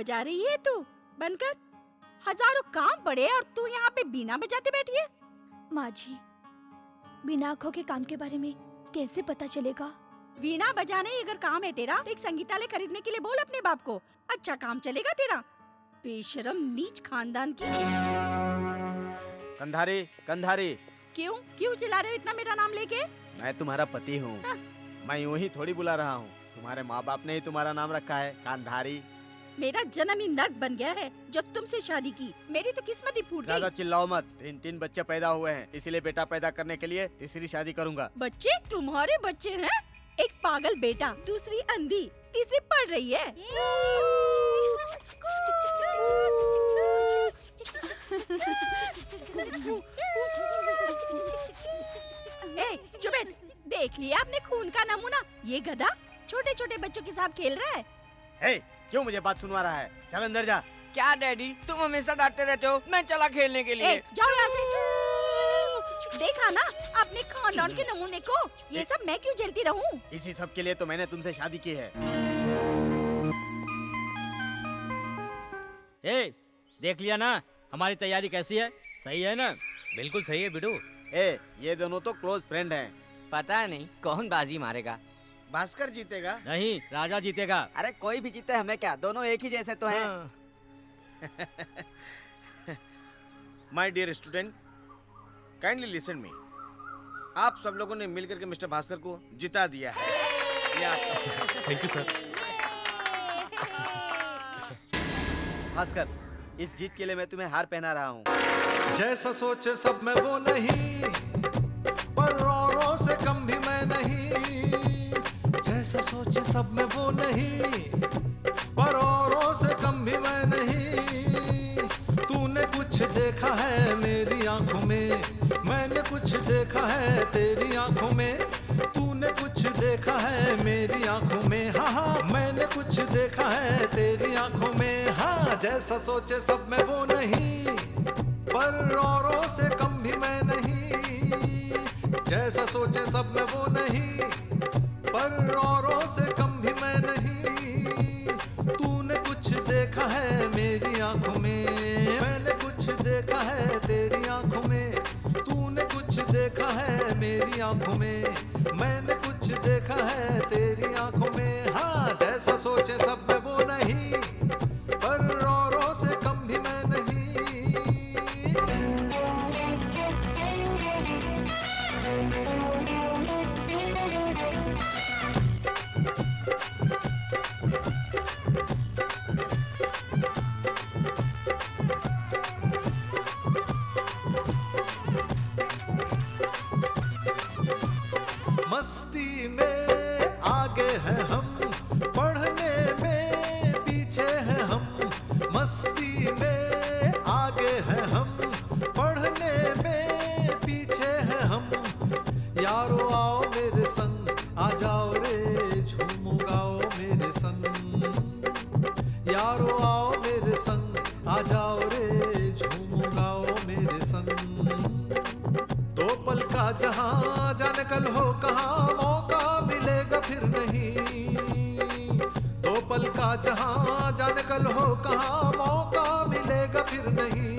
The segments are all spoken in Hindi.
बजा रही है तू? बंद कर। हजारों काम पड़े और तू यहाँ पे बीना बजाते बैठी है। माँ जी, बिना आँखों के काम के बारे में कैसे पता चलेगा? वीणा बजाना ही अगर काम है तेरा, तो एक संगीतालय खरीदने के लिए बोल अपने बाप को। अच्छा काम चलेगा तेरा। बेशरम नीच खानदान की। कंधारी, कंधारी। क्यों चिल्ला रहे हो इतना मेरा नाम लेके? मैं तुम्हारा पति हूँ। मैं यूं ही थोड़ी बुला रहा हूँ। तुम्हारे माँ बाप ने ही तुम्हारा नाम रखा है, कांधारी। मेरा जन्म ही नर्क बन गया है जब तुमसे शादी की। मेरी तो किस्मत ही फूट ज्यादा गई। चिल्लाओ मत। 3 बच्चे पैदा हुए हैं, इसीलिए बेटा पैदा करने के लिए तीसरी शादी करूंगा। बच्चे? तुम्हारे बच्चे हैं? एक पागल बेटा, दूसरी अंधी, तीसरी पढ़ रही है। ए, चुप बैठ। देख लिया आपने खून का नमूना। ये गधा छोटे छोटे बच्चों के साथ खेल रहा है। हे, क्यों मुझे बात सुनवा रहा है? चल अंदर जा। क्या डैडी, तुम हमेशा डांटते रहते हो। मैं चला खेलने के लिए। ए, जाओ यहाँ से। देखा ना अपने खानदान के नमूने को। ये सब मैं क्यों झेलती रहूं? इसी सब के लिए तो मैंने तुमसे शादी की है। ए, देख लिया ना हमारी तैयारी कैसी है? सही है ना? बिल्कुल सही है बिडू। ए, ये दोनों तो क्लोज फ्रेंड हैं। पता नहीं कौन बाजी मारेगा। भास्कर जीतेगा। नहीं, राजा जीतेगा। अरे कोई भी जीते हमें क्या, दोनों एक ही जैसे तो हैं। हाँ। My dear student, kindly listen me. आप सब लोगों ने मिलकर के मिस्टर भास्कर को जिता दिया है। ये आपका। Thank you sir. भास्कर, इस जीत के लिए मैं तुम्हें हार पहना रहा हूँ। जैसा सोचे सब में वो नहीं, पर औरों से कम भी मैं नहीं। जैसा सोचे सब में वो नहीं, पर औरों से कम भी मैं नहीं। तूने कुछ देखा है मेरी आंखों में, मैंने कुछ देखा है तेरी आंखों में। तूने कुछ देखा है मेरी आंखों में, हाँ हाँ मैंने कुछ देखा है तेरी आंखों में। हाँ, जैसा सोचे सब में वो नहीं, पर औरों से कम भी मैं नहीं। जैसा सोचे सब में वो नहीं, पर औरों से कम भी मैं नहीं। तूने कुछ देखा है मेरी आंखों में, मैंने कुछ देखा है तेरी आंखों में। तूने कुछ देखा है मेरी आंखों में, मैंने कुछ देखा है तेरी आंखों में। हाँ, जैसा सोचे सब में वो नहीं, पर औरों से कम भी मैं नहीं। मस्ती में आगे हैं हम, पढ़ने में पीछे हैं हम। मस्ती में आगे हैं हम, पढ़ने में पीछे हैं हम। यारो आओ मेरे संग, आ जाओ रे झूमो गाओ मेरे संग। यारो आओ मेरे संग, आ जाओ रे झूमो गाओ मेरे संग। दो पल का जहां जाने कल हो कहाँ, मौका मिलेगा फिर नहीं। दो पल का जहां जाने कल हो कहाँ, मौका मिलेगा फिर नहीं।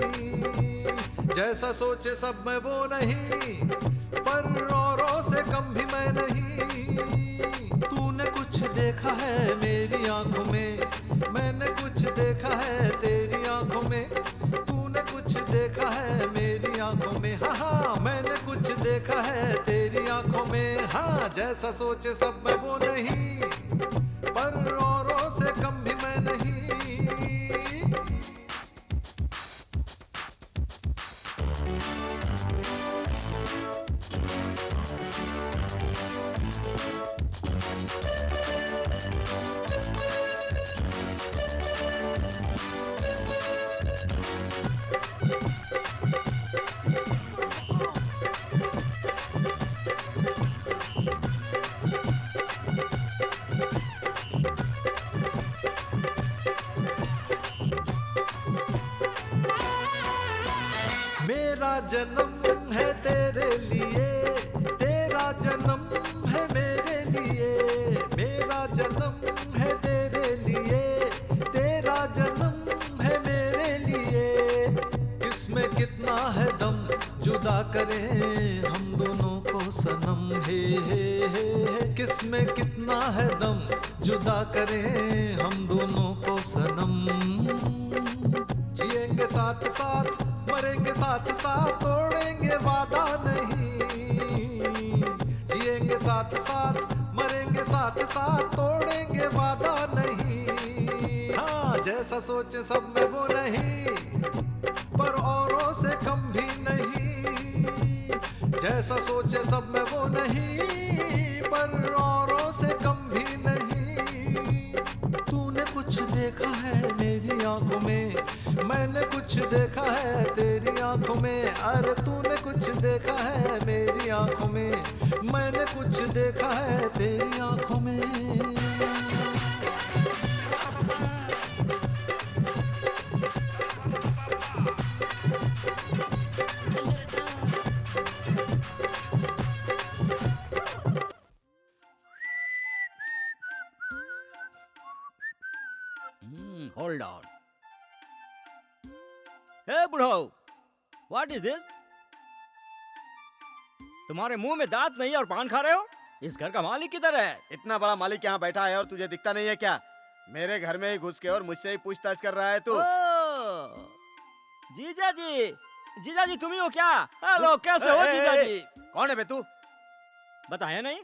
जैसा सोचे सब में वो नहीं, पर औरों से कम भी मैं नहीं। तूने कुछ देखा है मेरी आंखों में, मैंने कुछ देखा है तेरी आंखों में। तूने कुछ देखा है मेरी आंखों में, हाँ हाँ मैंने कुछ देखा है तेरी आंखों में। हाँ, जैसा सोचे सब में वो नहीं, पर औरों से कम भी मैं नहीं। मेरा जन्म है तेरे लिए, तेरा जन्म है मेरे लिए। मेरा जन्म है तेरे लिए, तेरा जन्म जुदा करें हम दोनों को सनम, हे किसमें कितना है दम, जुदा करें हम दोनों को सनम। जिएंगे साथ साथ मरेंगे साथ साथ, तोड़ेंगे वादा नहीं। जिएंगे साथ साथ मरेंगे साथ साथ, तोड़ेंगे वादा नहीं। हाँ जैसा सोचे सब में वो नहीं, पर औरों से कम भी नहीं। जैसा सोचे सब में वो नहीं, पर औरों से कम भी नहीं। तूने कुछ देखा है मेरी आंखों में, मैंने कुछ देखा है तेरी आंखों में। अरे तूने कुछ देखा है मेरी आंखों में, मैंने कुछ देखा है तेरी आंखों में। Hold on. हे बुढ़ो, व्हाट इज दिस? तुम्हारे मुंह में दांत नहीं और पान खा रहे हो? इस घर का मालिक किधर है? इतना बड़ा मालिक यहाँ बैठा है और तुझे दिखता नहीं है क्या? मेरे घर में ही घुस के और मुझसे ही पूछताछ कर रहा है तू। जीजा जी, जीजा जी तुम ही हो क्या? हेलो, कैसे हो जीजा जी? कौन है बे तू? बताया नहीं?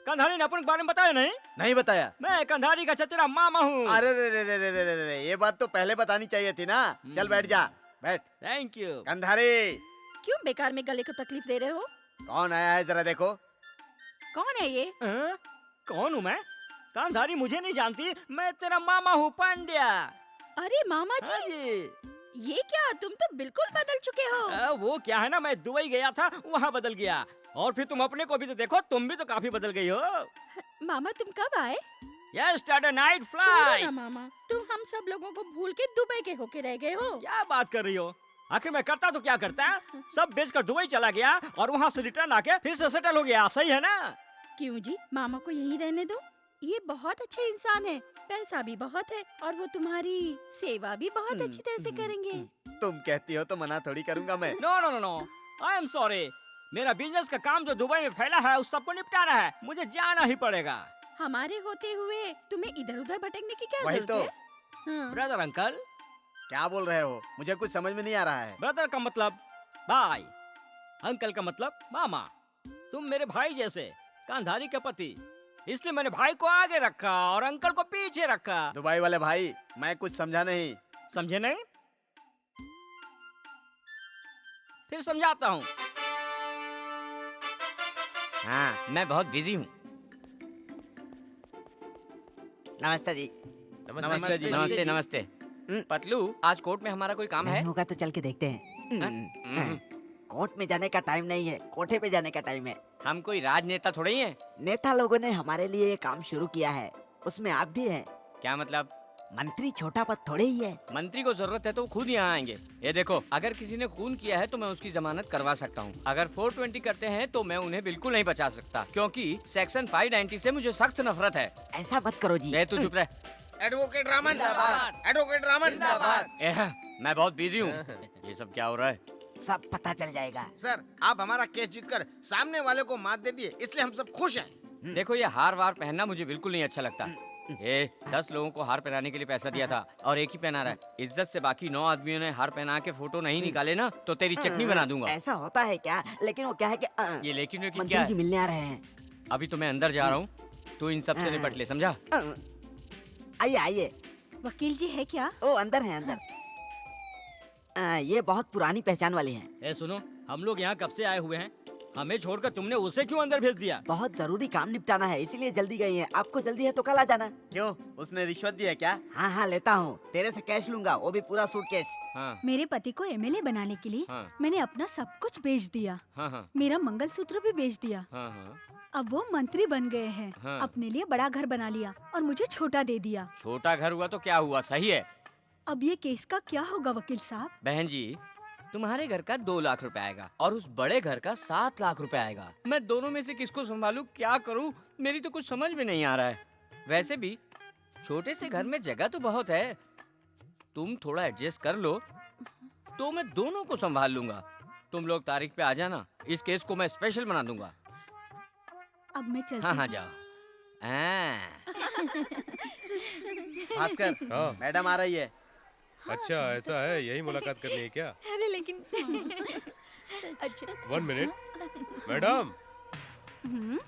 कंधारी नापुर के बारे में बताया नहीं? नहीं बताया। मैं कंधारी का चचेरा मामा हूँ। अरे रे रे रे रे रे रे रे, ये बात तो पहले बतानी चाहिए थी ना। चल बैठ जा, बैठ। Thank you. कंधारी, क्यों बेकार में गले को तकलीफ दे रहे हो? कौन आया है जरा देखो। कौन है ये? कौन हूँ मैं? कंधारी मुझे नहीं जानती, मैं तेरा मामा हूँ पांड्या। अरे मामा हाँ जी, जी। ये क्या, तुम तो बिल्कुल बदल चुके हो। वो क्या है ना, मैं दुबई गया था, वहाँ बदल गया। और फिर तुम अपने को भी तो देखो, तुम भी तो काफी बदल गई हो। मामा तुम कब आए? यस्टरडे नाइट छोड़ो फ्लाइट। ना मामा, तुम हम सब लोगों को भूल के दुबई के होके रह गए हो। क्या बात कर रही हो? आखिर मैं करता तो क्या करता? सब बेचकर दुबई चला गया और वहाँ से रिटर्न आके फिर से सेटल हो गया। सही है ना? क्यों जी, मामा को यहीं रहने दो। ये बहुत अच्छे इंसान है, पैसा भी बहुत है और वो तुम्हारी सेवा भी बहुत अच्छी तरह से करेंगे। तुम कहती हो तो मना थोड़ी करूंगा मैं। No no no no, I am sorry. मेरा बिजनेस का काम जो दुबई में फैला है उस सबको निपटाना है, मुझे जाना ही पड़ेगा। हमारे होते हुए तुम्हें इधर उधर भटकने की क्या वही जरूरत तो। है? हाँ। Brother uncle. क्या बोल रहे हो? मुझे कुछ समझ में नहीं आ रहा है। ब्रदर का मतलब भाई, अंकल का मतलब मामा। तुम मेरे भाई जैसे कांधारी के पति, इसलिए मैंने भाई को आगे रखा और अंकल को पीछे रखा। दुबई वाले भाई, मैं कुछ समझा नहीं। समझे नहीं? फिर समझाता हूँ। हाँ, मैं बहुत बिजी हूँ। नमस्ते जी। नमस्ते जी। नमस्ते नमस्ते। पतलू, आज कोर्ट में हमारा कोई काम है? नहीं होगा तो चल के देखते हैं। हम्म, कोर्ट में जाने का टाइम नहीं है, कोठे पे जाने का टाइम है। हम कोई राजनेता थोड़े ही हैं। नेता लोगों ने हमारे लिए ये काम शुरू किया है, उसमें आप भी हैं। क्या मतलब? मंत्री छोटा पद थोड़े ही है। मंत्री को जरूरत है तो वो खुद यहाँ आएंगे। ये देखो, अगर किसी ने खून किया है तो मैं उसकी जमानत करवा सकता हूँ। अगर 420 करते हैं तो मैं उन्हें बिल्कुल नहीं बचा सकता, क्योंकि सेक्शन 590 से मुझे सख्त नफरत है। ऐसा मत करो जी। ए, तू चुप रह। Advocate Raman, advocate Raman. ए, मैं बहुत बिजी हूँ। ये सब क्या हो रहा है? सब पता चल जाएगा। सर, आप हमारा केस जीतकर सामने वाले को मात दे दिए, इसलिए हम सब खुश हैं। देखो, ये हार वार पहनना मुझे बिल्कुल नहीं अच्छा लगता। 10 लोगों को हार पहनाने के लिए पैसा दिया था और एक ही पहना रहा है। इज्जत से बाकी 9 आदमियों ने हार पहना के फोटो नहीं निकाले ना तो तेरी चटनी बना दूंगा। ऐसा होता है क्या? लेकिन वो क्या है कि ये लेकिन मंत्री क्या जी है? मिलने आ रहे हैं। अभी तो मैं अंदर जा रहा हूँ, तू इन सब से निपट ले, समझा? आइए आइए। वकील जी है क्या? ओ अंदर है अंदर। ये बहुत पुरानी पहचान वाली हैं। ए सुनो, हम लोग यहाँ कब से आए हुए हैं? हमें छोड़कर तुमने उसे क्यों अंदर भेज दिया? बहुत जरूरी काम निपटाना है, इसीलिए जल्दी गई हैं। आपको जल्दी है तो कल आ जाना। क्यों, उसने रिश्वत दी है क्या? हाँ लेता हूँ, तेरे से कैश लूंगा, वो भी पूरा सूटकेस। हाँ मेरे पति को एमएलए बनाने के लिए हाँ मैंने अपना सब कुछ बेच दिया, हाँ हाँ मेरा मंगलसूत्र भी बेच दिया। हाँ हाँ। अब वो मंत्री बन गए हैं, हाँ। अपने लिए बड़ा घर बना लिया और मुझे छोटा दे दिया। छोटा घर हुआ तो क्या हुआ, सही है। अब ये केस का क्या होगा वकील साहब? बहन जी, तुम्हारे घर का 2 लाख रुपए आएगा और उस बड़े घर का 7 लाख रुपए आएगा। मैं दोनों में से किसको संभालूं, क्या करूं, मेरी तो कुछ समझ में नहीं आ रहा है। वैसे भी छोटे से घर में जगह तो बहुत है, तुम थोड़ा एडजस्ट कर लो तो मैं दोनों को संभाल लूंगा। तुम लोग तारीख पे आ जाना, इस केस को मैं स्पेशल बना दूंगा। अब मैं चलती हाँ हाँ हूँ। जाओ। हाँ। भास्कर, हाँ मैडम आ रही है। अच्छा ऐसा है, यही मुलाकात करनी है क्या? अरे लेकिन अच्छा 1 मिनट मैडम, हम्म,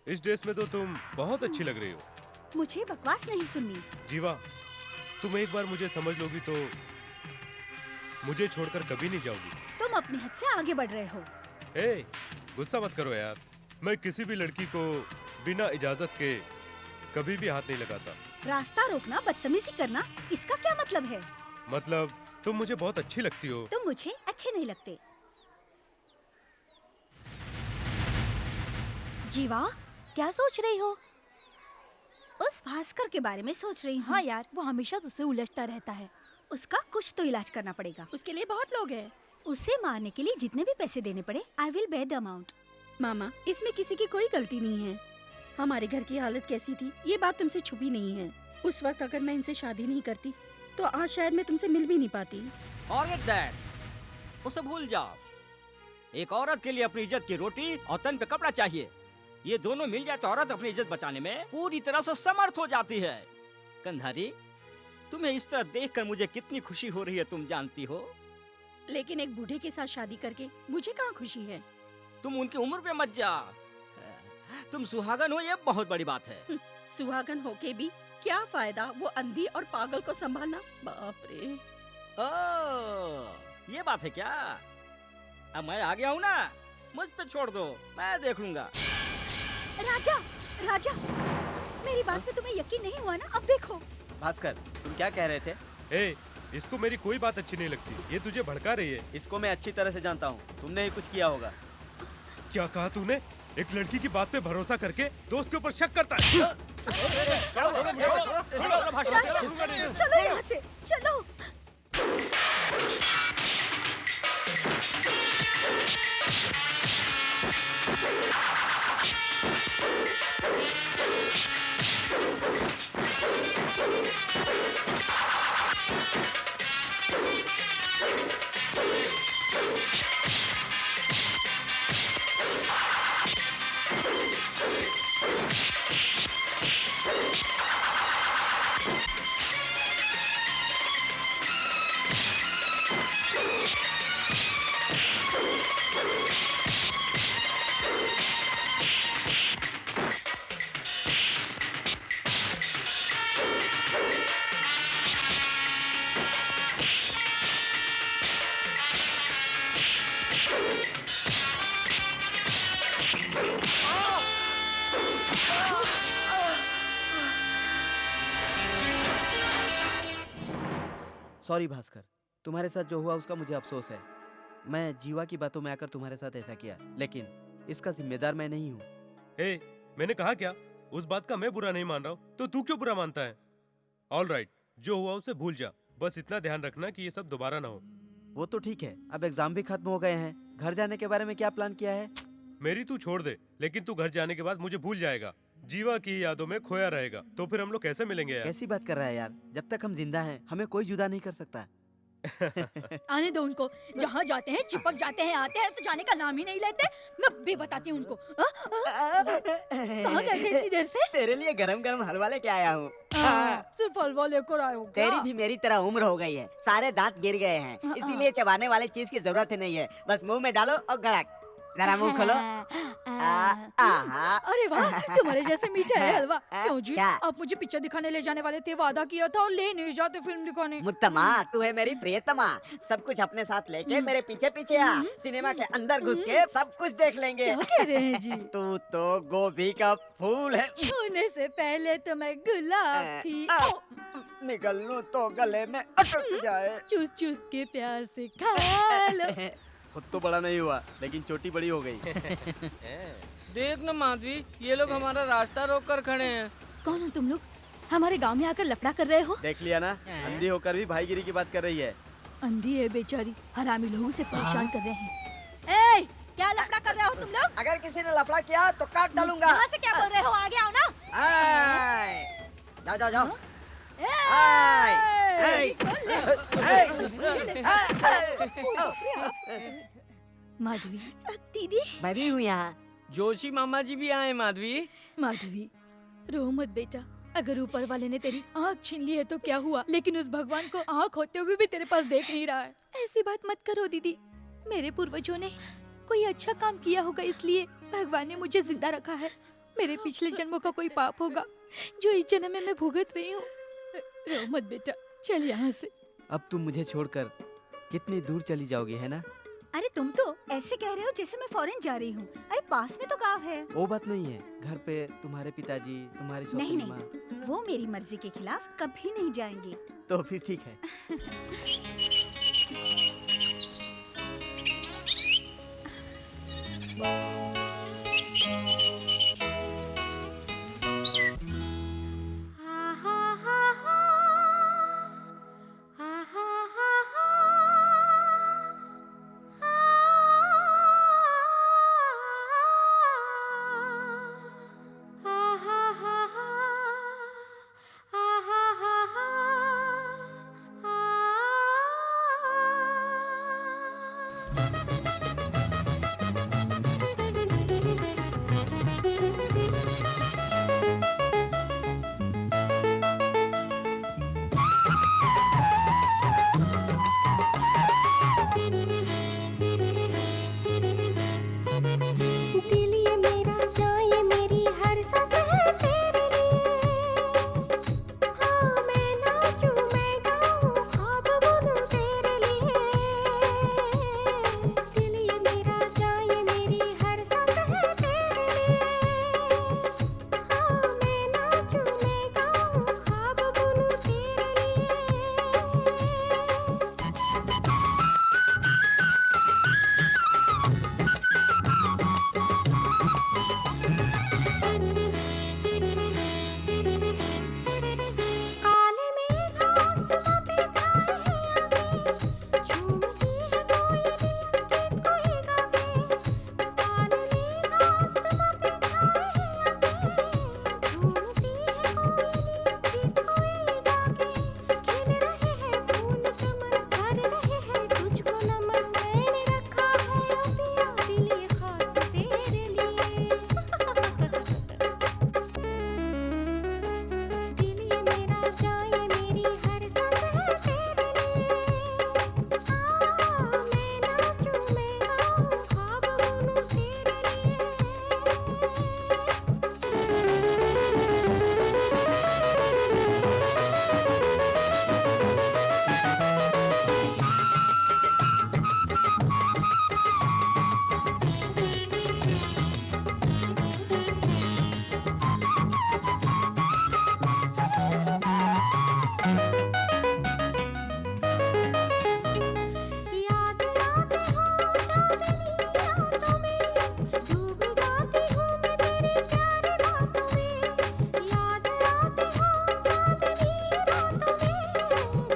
इस ड्रेस में तो तुम बहुत अच्छी लग रही हो। मुझे बकवास नहीं सुननी। जीवा, तुम एक बार मुझे समझ लोगी तो मुझे छोड़कर कभी नहीं जाओगी। तुम अपनी हद से आगे बढ़ रहे हो। ए, गुस्सा मत करो यार। मैं किसी भी लड़की को बिना इजाजत के कभी भी हाथ नहीं लगाता। रास्ता रोकना, बदतमीजी करना, इसका क्या मतलब है? मतलब तुम मुझे बहुत अच्छी लगती हो। तुम मुझे अच्छे नहीं लगते। जीवा, क्या सोच रही हो? उस भास्कर के बारे में सोच रही हूँ। हाँ यार, वो हमेशा तुझसे उलझता रहता है। उसका कुछ तो इलाज करना पड़ेगा। उसके लिए बहुत लोग हैं। उसे मारने के लिए जितने भी पैसे देने पड़े, I will bear the amount. मामा, इसमें किसी की कोई गलती नहीं है। हमारे घर की हालत कैसी थी, ये बात तुमसे छुपी नहीं है। उस वक्त अगर मैं इनसे शादी नहीं करती तो आज शायद मैं तुमसे मिल भी नहीं पाती। Forget that. उसे भूल जाओ। एक औरत के लिए अपनी इज्जत की रोटी और तन पे कपड़ा चाहिए। ये दोनों मिल जाए तो औरत अपनी इज्जत बचाने में पूरी तरह से समर्थ हो जाती है। कंधारी, तुम्हें इस तरह देखकर मुझे कितनी खुशी हो रही है तुम जानती हो। लेकिन एक बूढ़े के साथ शादी करके मुझे कहाँ खुशी है। तुम उनकी उम्र पे मत जा। तुम सुहागन हो, ये बहुत बड़ी बात है। सुहागन होके भी क्या फायदा, वो अंधी और पागल को संभालना। बाप रे। ओह, ये बात है क्या? अब मैं आ गया हूँ ना, मुझ पे छोड़ दो, मैं देख लूंगा। राजा, राजा, मेरी बात पे तुम्हें यकीन नहीं हुआ ना? अब देखो। भास्कर, तुम क्या कह रहे थे? ए, इसको मेरी कोई बात अच्छी नहीं लगती। ये तुझे भड़का रही है। इसको मैं अच्छी तरह से जानता हूँ। तुमने ही कुछ किया होगा। क्या कहा तूने? एक लड़की की बात पे भरोसा करके दोस्त के ऊपर शक करता है। चलो यहाँ से, चलो। सॉरी भास्कर, तुम्हारे साथ जो हुआ उसका मुझे अफसोस है। मैं जीवा की बातों में आकर तुम्हारे साथ ऐसा किया, लेकिन इसका जिम्मेदार मैं नहीं हूँ। ए, मैंने कहा क्या? उस बात का मैं बुरा नहीं मान रहा हूँ, तो तू क्यों बुरा मानता है? ऑल राइट, जो हुआ उसे भूल जा। बस इतना ध्यान रखना कि ये सब दोबारा ना हो। वो तो ठीक है, अब एग्जाम भी खत्म हो गए हैं। घर जाने के बारे में क्या प्लान किया है? मेरी तू छोड़ दे, लेकिन तू घर जाने के बाद मुझे भूल जाएगा, जीवा की यादों में खोया रहेगा। तो फिर हम लोग कैसे मिलेंगे यार? कैसी बात कर रहा है यार? जब तक हम जिंदा हैं, हमें कोई जुदा नहीं कर सकता। आने दो उनको। जहाँ जाते हैं चिपक जाते हैं, आते हैं तो जाने का नाम ही नहीं लेते। मैं भी बताती हूँ उनको। कहाँ गए थे इतनी देर से? तेरे लिए गरम गरम हलवा लेके आया हूँ। सिर्फ हलवा लेकर आए हो क्या? तेरी भी मेरी तरह उम्र हो गई है, सारे दांत गिर गए हैं, इसीलिए चबाने वाले चीज की जरूरत ही नहीं है। बस मुंह में डालो और गड़क। जरा मुंह खोलो। अरे वाह, तुम्हारे जैसे मीठा है हलवा। क्यों जी? क्या? आप मुझे पिक्चर दिखाने ले जाने वाले थे, वादा किया था और ले नहीं जाते फिल्म दिखाने। मुत्तमा, तू है मेरी प्रियतमा। सब कुछ अपने साथ लेके मेरे पीछे पीछे आ। सिनेमा के अंदर घुस के सब कुछ देख लेंगे। क्या कह रहे हैं जी? तू तो गोभी का फूल है। छूने से पहले तो मैं गुलाब थी। निकल लूं तो गले में अटक जाए। चूस चूस के प्यार से खा लो। खुद तो बड़ा नहीं हुआ, लेकिन चोटी बड़ी हो गई। देख ना माधवी, ये लोग हमारा रास्ता रोक कर खड़े हैं। कौन हो तुम लोग? हमारे गांव में आकर लफड़ा कर रहे हो? देख लिया ना, अंधी होकर भी भाईगिरी की बात कर रही है। अंधी है बेचारी, हरामी लोगों से परेशान कर रहे हैं। ए, क्या लफड़ा कर रहे हो तुम लोग? अगर किसी ने लफड़ा किया तो काट डालूंगा। कहाँ से क्या बोल रहे हो? आगे आओ ना। आय। जाओ जाओ जाओ। ए, माधवी, दीदी मैं भी हूँ यहाँ। जोशी मामा जी भी आए माधवी। माधवी, रो मत बेटा। अगर ऊपर वाले ने तेरी आँख छीन ली है तो क्या हुआ, लेकिन उस भगवान को आँख होते हुए भी तेरे पास देख नहीं रहा है। ऐसी बात मत करो दीदी। मेरे पूर्वजों ने कोई अच्छा काम किया होगा, इसलिए भगवान ने मुझे जिंदा रखा है। मेरे पिछले जन्मों का कोई पाप होगा जो इस जन्म में मैं भुगत रही हूँ। रो मत बेटा, चल यहाँ से। अब तुम मुझे छोड़कर कितनी दूर चली जाओगी, है ना? अरे तुम तो ऐसे कह रहे हो जैसे मैं फॉरेन जा रही हूँ। अरे पास में तो गाँव है। वो बात नहीं है। घर पे तुम्हारे पिताजी, तुम्हारी नहीं सौतेली नहीं, माँ। वो मेरी मर्जी के खिलाफ कभी नहीं जाएंगे। तो फिर ठीक है। दिल ये मेरा जाए मेरी हर सांस है तेरे लिए। हाँ मैं नाचूं मैं गाऊं ख्वाब बुनूं तेरे लिए। दिल ये मेरा जाए मेरी हर सांस है तेरे लिए। हाँ मैं नाचूं मैं गाऊं ख्वाब बुनूं तेरे लिए। काले मेघ आसमां पे छाए हैं अभी, झूमती है कोयलियां गीत कोई गावे। काले मेघ आसमां पे छाए हैं अभी, झूमती है कोयलियां गीत कोई गावे। खिल रहे हैं फूल चमन, कर रहे हैं तुझको नमन। मैंने रखा है अपिया दिल ये खास तेरे लिए। दिल ये मेरा जाए मेरी हर सांस है तेरे लिए। हाँ मैं नाचूं मैं गाऊं ख्वाब बुनूं तेरे याद आती हूँ चांदनी रातों में, डूब जाती हूँ मैं तेरी प्यारी बातों में। याद आती हूँ चांदनी रातों में,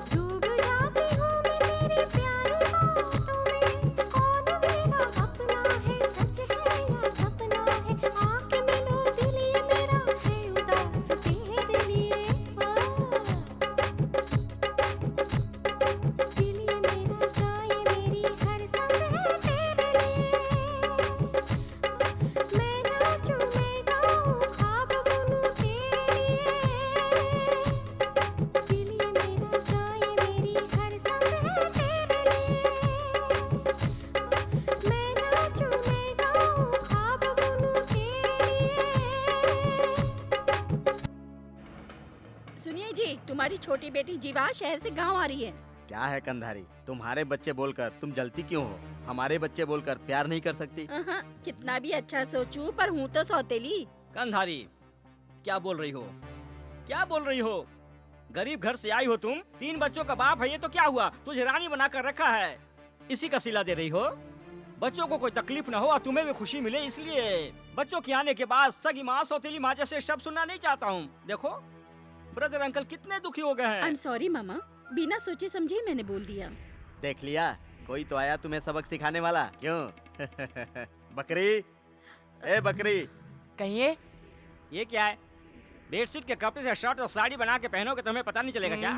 डूब जाती हूँ मैं तेरी प्यारी बातों में। कौन मेरा अपना है, सच है या सपना है, आके मिलो दिल ये मेरा है उदास तेरे लिए। दिल ये मेरा जाए मेरी हर सांस है तेरे लिए। मैं नाचूं मैं गाऊं ख्वाब बुनूं तेरे लिए। दिल ये मेरा जाए मेरी हर सांस है तेरे लिए। मैं नाचूं मैं गाऊं ख्वाब बुनूं तेरे लिए। सुनिए जी, तुम्हारी छोटी बेटी जीवा शहर से गांव आ रही है। क्या है कंधारी, तुम्हारे बच्चे बोलकर तुम जलती क्यों हो? हमारे बच्चे बोलकर प्यार नहीं कर सकती? कितना भी अच्छा सोचूं पर हूँ तो सौतेली। कंधारी, क्या बोल रही हो? क्या बोल रही हो? गरीब घर से आई हो तुम, 3 बच्चों का बाप है ये तो क्या हुआ? तुझे रानी बना कर रखा है, इसी का सिला दे रही हो? बच्चों को कोई तकलीफ न हो और तुम्हें भी खुशी मिले, इसलिए बच्चों के आने के बाद सगी माँ सौतेली माँ जैसे शब्द सुनना नहीं चाहता हूँ। देखो ब्रदर अंकल कितने दुखी हो गए आई एम हैं। सॉरी मामा, बिना सोचे समझे मैंने बोल दिया। देख लिया, कोई तो आया तुम्हें सबक सिखाने वाला, क्यों? बकरी, ए बकरी। कहिए। ये क्या है? बेडशीट के कपड़े से शर्ट और साड़ी बना के पहनोगे तो हमें पता नहीं चलेगा क्या?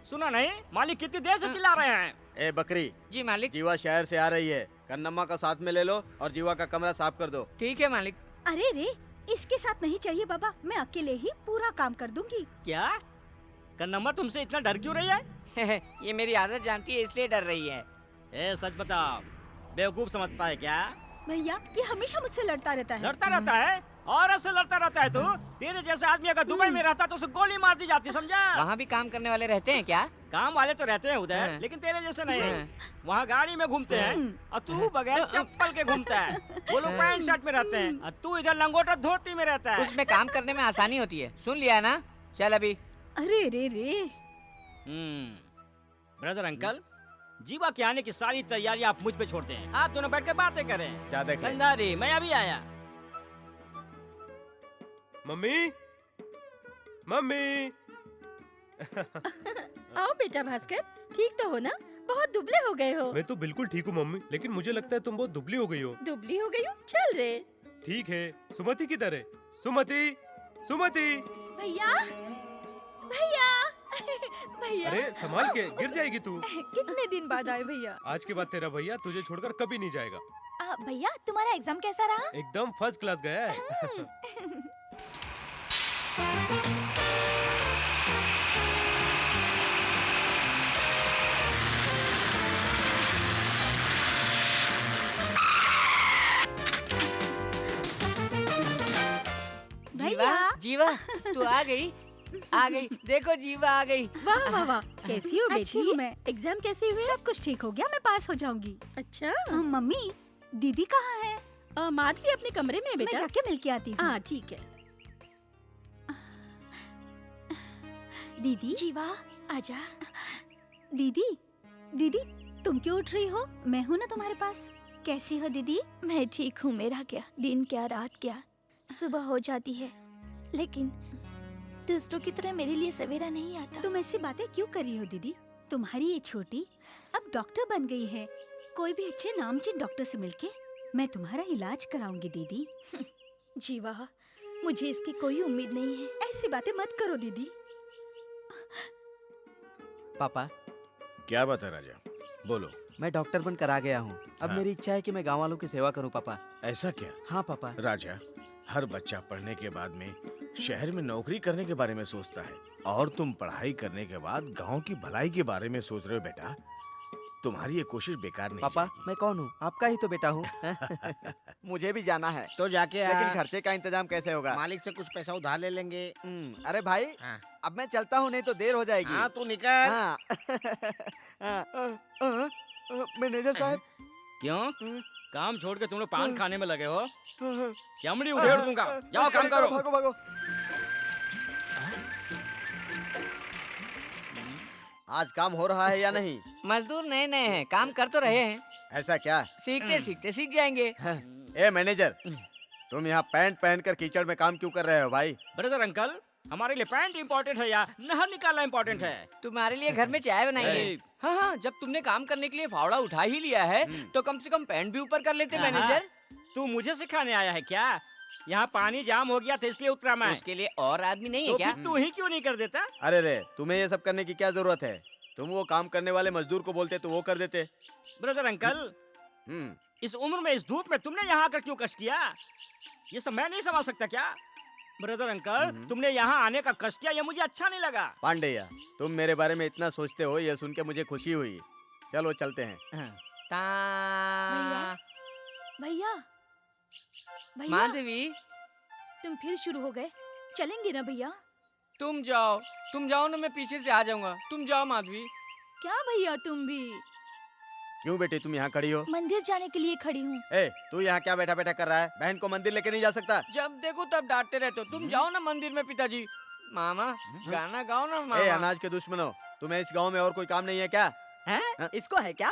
सुना नहीं? मालिक कितनी देर से चिल्ला रहे हैं। ए बकरी, जी मालिक। जीवा शहर से आ रही है, कन्नम्मा का साथ में ले लो और जीवा का कमरा साफ कर दो। ठीक है मालिक। अरे रे, इसके साथ नहीं चाहिए बाबा, मैं अकेले ही पूरा काम कर दूंगी। क्या कन्नम्मा तुमसे इतना डर क्यों रही है? ये मेरी आदत जानती है इसलिए डर रही है। ए सच बताओ, बेवकूफ समझता है क्या? भैया ये हमेशा मुझसे लड़ता रहता है। लड़ता रहता है? और ऐसे लड़ता रहता है तू? तेरे जैसे आदमी अगर दुबई में रहता तो उसे गोली मार दी जाती, समझा? वहाँ भी काम करने वाले रहते हैं क्या? काम वाले तो रहते हैं उधर, हाँ। लेकिन तेरे जैसे नहीं। हाँ। वहाँ गाड़ी में घूमते हैं और तू बगैर चप्पल के घूमता है। वो लोग पैंट शर्ट में रहते हैं और तू इधर लंगोटा धोती में रहता है। उसमें काम करने में आसानी होती है, सुन लिया ना? चल अभी। अरे रे रे, ब्रदर अंकल, जीवा के आने की सारी तैयारी आप मुझ पे छोड़ते हैं। आप दोनों बैठ के बातें करें। क्या देख रहे? कंधारी, मैं अभी आया। Mummy, mummy. आओ बेटा भास्कर, ठीक तो हो ना? बहुत दुबले हो गए हो। मैं तो बिल्कुल ठीक हूँ मम्मी, लेकिन मुझे लगता है तुम बहुत दुबली हो गई हो। दुबली हो गई हो? चल रे। ठीक है, सुमति किधर है? सुमति, सुमति। भैया, भैया, भैया। अरे संभाल के, गिर जाएगी तू। कितने दिन बाद आए भैया। आज के बाद तेरा भैया तुझे छोड़कर कभी नहीं जाएगा। भैया तुम्हारा एग्जाम कैसा रहा? एकदम फर्स्ट क्लास गया है। जीवा, जीवा, तू आ गई, आ गई। देखो जीवा आ गई। वाह वाह वाह, कैसी हो अच्छी बेटी? हूँ मैं। एग्जाम कैसे हुए? सब कुछ ठीक हो गया, मैं पास हो जाऊंगी। अच्छा। मम्मी, दीदी कहाँ है? माधवी अपने कमरे में है मैं बेटा। जाके मिल के आती हूँ। हाँ ठीक है। दीदी, जीवा आजा। दीदी, दीदी तुम क्यों उठ रही हो? मैं हूँ ना तुम्हारे पास। कैसी हो दीदी? मैं ठीक हूँ, मेरा क्या दिन क्या रात क्या, सुबह हो जाती है, लेकिन दूसरों की तरह मेरे लिए सवेरा नहीं आता। तुम ऐसी बातें क्यों कर रही हो दीदी? तुम्हारी ये छोटी अब डॉक्टर बन गई है। कोई भी अच्छे नामचीन डॉक्टर से मिलके मैं तुम्हारा इलाज कराऊंगी दीदी। जीवा, मुझे इसकी कोई उम्मीद नहीं है। ऐसी बातें मत करो दीदी। पापा, क्या बात है राजा? बोलो। मैं डॉक्टर बनकर आ गया हूँ। अब हाँ। मेरी इच्छा है कि मैं गाँव वालों की सेवा करूँ पापा। ऐसा क्या? हाँ पापा। राजा, हर बच्चा पढ़ने के बाद में शहर में नौकरी करने के बारे में सोचता है, और तुम पढ़ाई करने के बाद गांव की भलाई के बारे में सोच रहे हो बेटा। तुम्हारी ये कोशिश बेकार नहीं पापा, मैं कौन हूँ? आपका ही तो बेटा हूँ। मुझे भी जाना है, तो जाके लेकिन खर्चे का इंतजाम कैसे होगा? मालिक से कुछ पैसा उधार ले लेंगे। अरे भाई, हाँ। अब मैं चलता हूँ, नहीं तो देर हो जाएगी। हाँ तू निकल। हाँ। मैनेजर साहब। क्यों? काम छोड़ के तुम लोग पान खाने में लगे हो? हाँ। चमड़ी उधेड़ दूंगा। जाओ काम करो। भागो भागो। आज काम हो रहा है या नहीं? मजदूर नए नए हैं, काम कर तो रहे हैं। ऐसा क्या? सीखते सीखते सीख जाएंगे। ए मैनेजर, तुम यहाँ पैंट पहनकर कीचड़ में काम क्यों कर रहे हो भाई? ब्रदर अंकल, हमारे लिए पैंट इम्पोर्टेंट है या नहर निकालना इम्पोर्टेंट है? तुम्हारे लिए घर में चाय बनाई है। ए। हाँ हाँ, जब तुमने काम करने के लिए फावड़ा उठा ही लिया है तो कम से कम पैंट भी ऊपर कर लेते हाँ। मैनेजर। तू मुझे सिखाने आया है क्या? यहाँ पानी जाम हो गया था इसलिए उतरा मैं। उसके लिए और आदमी नहीं है तो क्या? फिर तू ही क्यों नहीं कर देता? अरे रे, तुम्हें ये सब करने की क्या जरूरत है? तुम वो काम करने वाले मजदूर को बोलते तो वो कर देते। ब्रदर अंकल, इस उम्र में इस धूप में तुमने यहाँ आकर क्यों कष्ट किया? ये सब मैं नहीं संभाल सकता क्या? ब्रदर अंकल, तुमने यहाँ आने का कष्ट किया, ये मुझे अच्छा नहीं लगा। पांडेया, तुम मेरे बारे में इतना सोचते हो, ये सुन के मुझे खुशी हुई। चलो चलते हैं। भैया, भैया, भैया, माधवी, तुम फिर शुरू हो गए। चलेंगे ना भैया? तुम जाओ ना, मैं पीछे से आ जाऊंगा। तुम जाओ माधवी। क्या भैया, तुम भी? क्यों बेटी तुम यहाँ खड़ी हो? मंदिर जाने के लिए खड़ी हूँ। ए, तू यहाँ क्या बैठा बैठा कर रहा है? बहन को मंदिर लेके नहीं जा सकता? जब देखो तब डांटते रहते हो। तुम जाओ ना मंदिर में पिताजी। मामा, गाना गाओ ना मामा। ए अनाज के दुश्मनों, तुम्हें इस गांव में और कोई काम नहीं है क्या? हैं? इसको है क्या?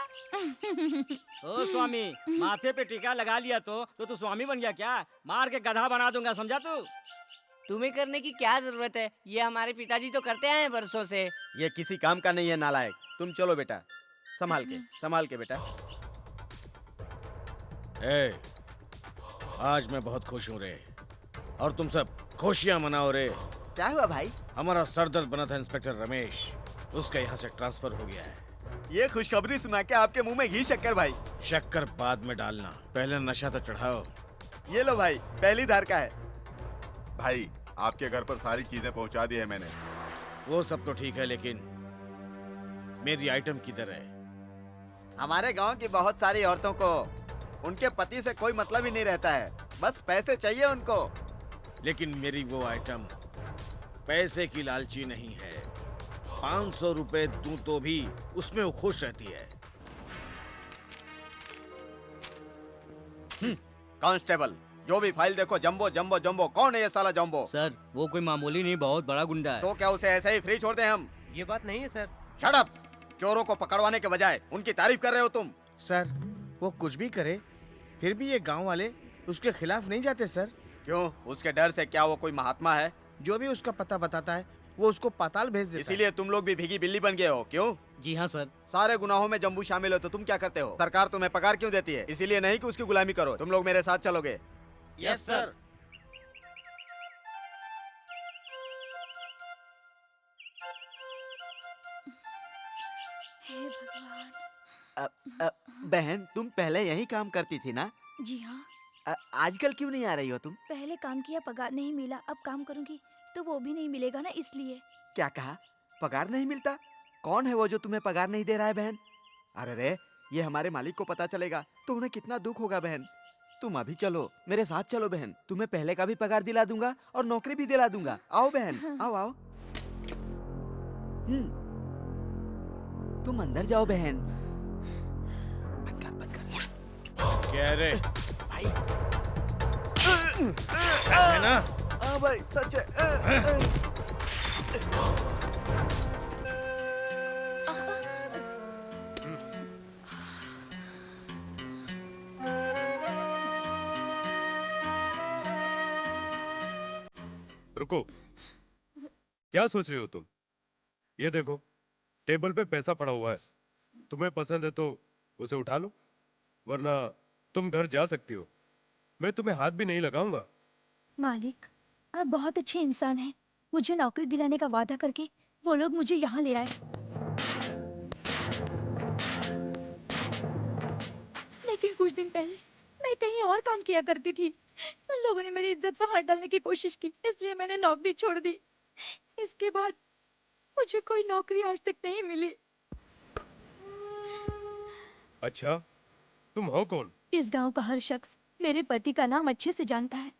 ओ स्वामी, माथे पे टीका लगा लिया तो तू स्वामी बन गया क्या? मार के गधा बना दूंगा, समझा तू? तुम्हें करने की क्या जरूरत है? ये हमारे पिताजी तो करते आए हैं बरसों से। ये किसी काम का नहीं है नालायक। तुम चलो बेटा, संभाल के बेटा। ए, आज मैं बहुत खुश हूँ रे, और तुम सब खुशियाँ मनाओ रे। क्या हुआ भाई? हमारा सरदर्द बना था इंस्पेक्टर रमेश, उसका यहाँ से ट्रांसफर हो गया है। ये खुशखबरी सुना के आपके मुंह में घी शक्कर भाई। शक्कर बाद में डालना, पहले नशा तो चढ़ाओ। ये लो भाई, पहली धार का है। भाई आपके घर पर सारी चीजें पहुंचा दी है मैंने। वो सब तो ठीक है, लेकिन मेरी आइटम किधर है? हमारे गांव की बहुत सारी औरतों को उनके पति से कोई मतलब ही नहीं रहता है, बस पैसे चाहिए उनको। लेकिन मेरी वो आइटम पैसे की लालची नहीं है। 500 रुपए दूं तो भी उसमें वो खुश रहती है। कांस्टेबल, जो भी फाइल देखो जंबो जंबो जंबो। कौन है ये साला जंबो? सर वो कोई मामूली नहीं, बहुत बड़ा गुंडा है। तो क्या उसे ऐसे ही फ्री छोड़ दें हम? ये बात नहीं है सर। Shut up! चोरों को पकड़वाने के बजाय उनकी तारीफ कर रहे हो तुम। सर वो कुछ भी करे, फिर भी ये गांव वाले उसके खिलाफ नहीं जाते सर। क्यों? उसके डर से? क्या वो कोई महात्मा है? जो भी उसका पता बताता है वो उसको पाताल भेज देता है। इसीलिए तुम लोग भी भीगी बिल्ली बन गए हो, क्यों? जी हाँ सर। सारे गुनाहों में जंबू शामिल हो तो तुम क्या करते हो? सरकार तुम्हें पगार क्यों देती है? इसीलिए नहीं कि उसकी गुलामी करो। तुम लोग मेरे साथ चलोगे? Yes sir. हे भगवान। बहन, तुम पहले यही काम करती थी ना? जी हाँ, आजकल क्यों नहीं आ रही हो तुम? पहले काम किया, पगार नहीं मिला, अब काम करूंगी तो वो भी नहीं मिलेगा ना, इसलिए। क्या कहा? पगार नहीं मिलता? कौन है वो जो तुम्हें पगार नहीं दे रहा है बहन? अरे रे, ये हमारे मालिक को पता चलेगा तो उन्हें कितना दुख होगा बहन। तुम अभी चलो, मेरे साथ चलो बहन। तुम्हें पहले का भी पगार दिला दूंगा और नौकरी भी दिला दूंगा। आओ बहन, आओ आओ। तुम अंदर जाओ बहन। बंद कर, बंद कर। क्या रे? भाई है ना? हाँ भाई, सच है। रुको, क्या सोच रहे हो तुम? ये देखो, टेबल पे पैसा पड़ा हुआ है। तुम्हें पसंद है तो उसे उठा लो, वरना तुम घर जा सकती हो। मैं तुम्हें हाथ भी नहीं लगाऊंगा। मालिक, आप बहुत अच्छे इंसान हैं। मुझे नौकरी दिलाने का वादा करके वो लोग मुझे यहाँ ले आए, लेकिन कुछ दिन पहले मैं कहीं और काम किया करती थी। उन लोगों ने मेरी इज्जत पर हाथ डालने की कोशिश की, इसलिए मैंने नौकरी छोड़ दी। इसके बाद मुझे कोई नौकरी आज तक नहीं मिली। अच्छा, तुम हो कौन? इस गांव का हर शख्स मेरे पति का नाम अच्छे से जानता है।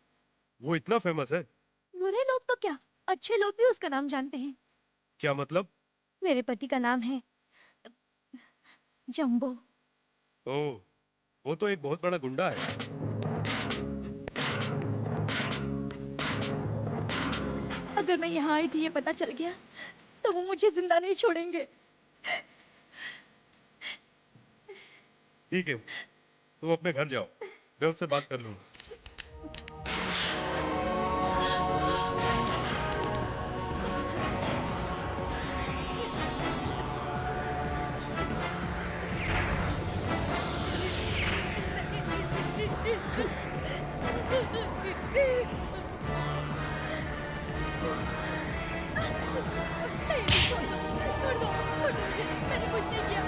वो इतना फेमस है? बुरे लोग तो क्या, अच्छे लोग भी उसका नाम जानते हैं। क्या मतलब? मेरे पति का नाम है जंबो। ओह, वो तो एक बहुत बड़ा गुंडा है। अगर मैं यहाँ आई थी ये पता चल गया तो वो मुझे जिंदा नहीं छोड़ेंगे। ठीक है, तुम अपने घर जाओ, मैं उससे बात कर लूंगा। छोड़ दो मुझे, मैंने कुछ नहीं किया।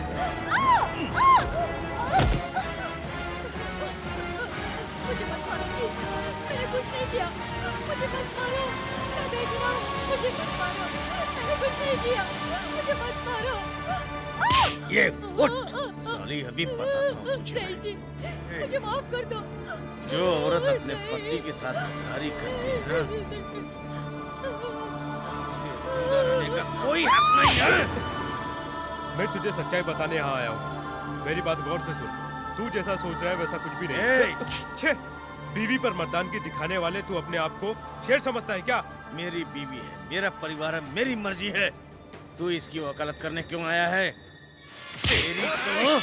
मुझे मत मारो जी, मैंने कुछ नहीं किया। मुझे मत मारो, मैं देख रहा हूँ। मुझे मत मारो, मैंने कुछ नहीं किया। मुझे मत मारो। ये उठ, साली अभी बताता हूँ तुझे। नहीं जी, मुझे माफ कर दो। जो औरत अपने पति के साथ गद्दारी करती है ना, उसे जिंदा रहने का कोई हक नहीं है। मैं तुझे सच्चाई बताने यहाँ आया हूँ। मेरी बात गौर से सुन। तू जैसा सोच रहा है वैसा कुछ भी नहीं। छे, बीवी पर मर्दानगी दिखाने वाले तू अपने आप को शेर समझता है क्या? मेरी बीवी है, मेरा परिवार है, मेरी मर्जी है। तू इसकी वकालत करने क्यों आया है? तेरी तो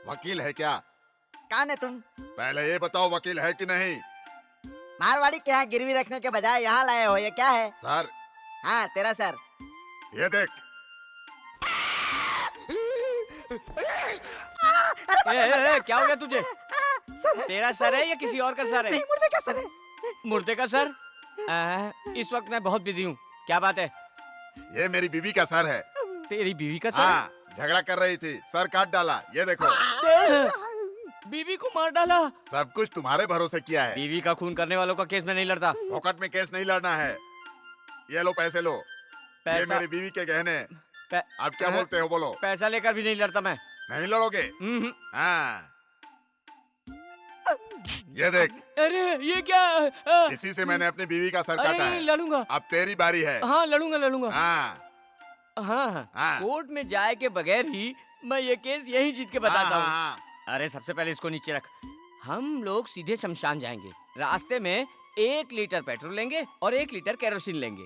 वकील है क्या? कौन है तुम? पहले ये बताओ वकील है कि नहीं? मारवाड़ी के यहाँ गिरवी रखने के बजाय यहाँ लाए हो, ये क्या है? सर। हाँ तेरा सर। ये देख। क्या हो गया तुझे? तेरा सर है या किसी और का सर है? नहीं, मुर्दे का सर है। मुर्दे का सर? इस वक्त मैं बहुत बिजी हूँ। क्या बात है? ये मेरी बीवी का सर है। तेरी बीवी का सर? हाँ, झगड़ा कर रही थी, सर काट डाला। ये देखो। बीवी को मार डाला? सब कुछ तुम्हारे भरोसे किया है। बीवी का खून करने वालों का केस में नहीं लड़ता। फोकट में केस नहीं लड़ना है। ये लो पैसे लो। ये मेरी बीवी के गहने। अब क्या बोलते हो बोलो? पैसा लेकर भी नहीं लड़ता मैं। नहीं लड़ोगे? हाँ। ये देख। अरे ये क्या? इसी से मैंने अपनी बीवी का सर काटा है। लड़ूंगा। अब तेरी बारी है। हाँ लड़ूंगा। हाँ। हाँ। कोर्ट में जाए के बगैर ही मैं ये केस यही जीत के बताता हूँ। हाँ। अरे सबसे पहले इसको नीचे रख। हम लोग सीधे शमशान जाएंगे। रास्ते में 1 लीटर पेट्रोल लेंगे और 1 लीटर केरोसिन लेंगे।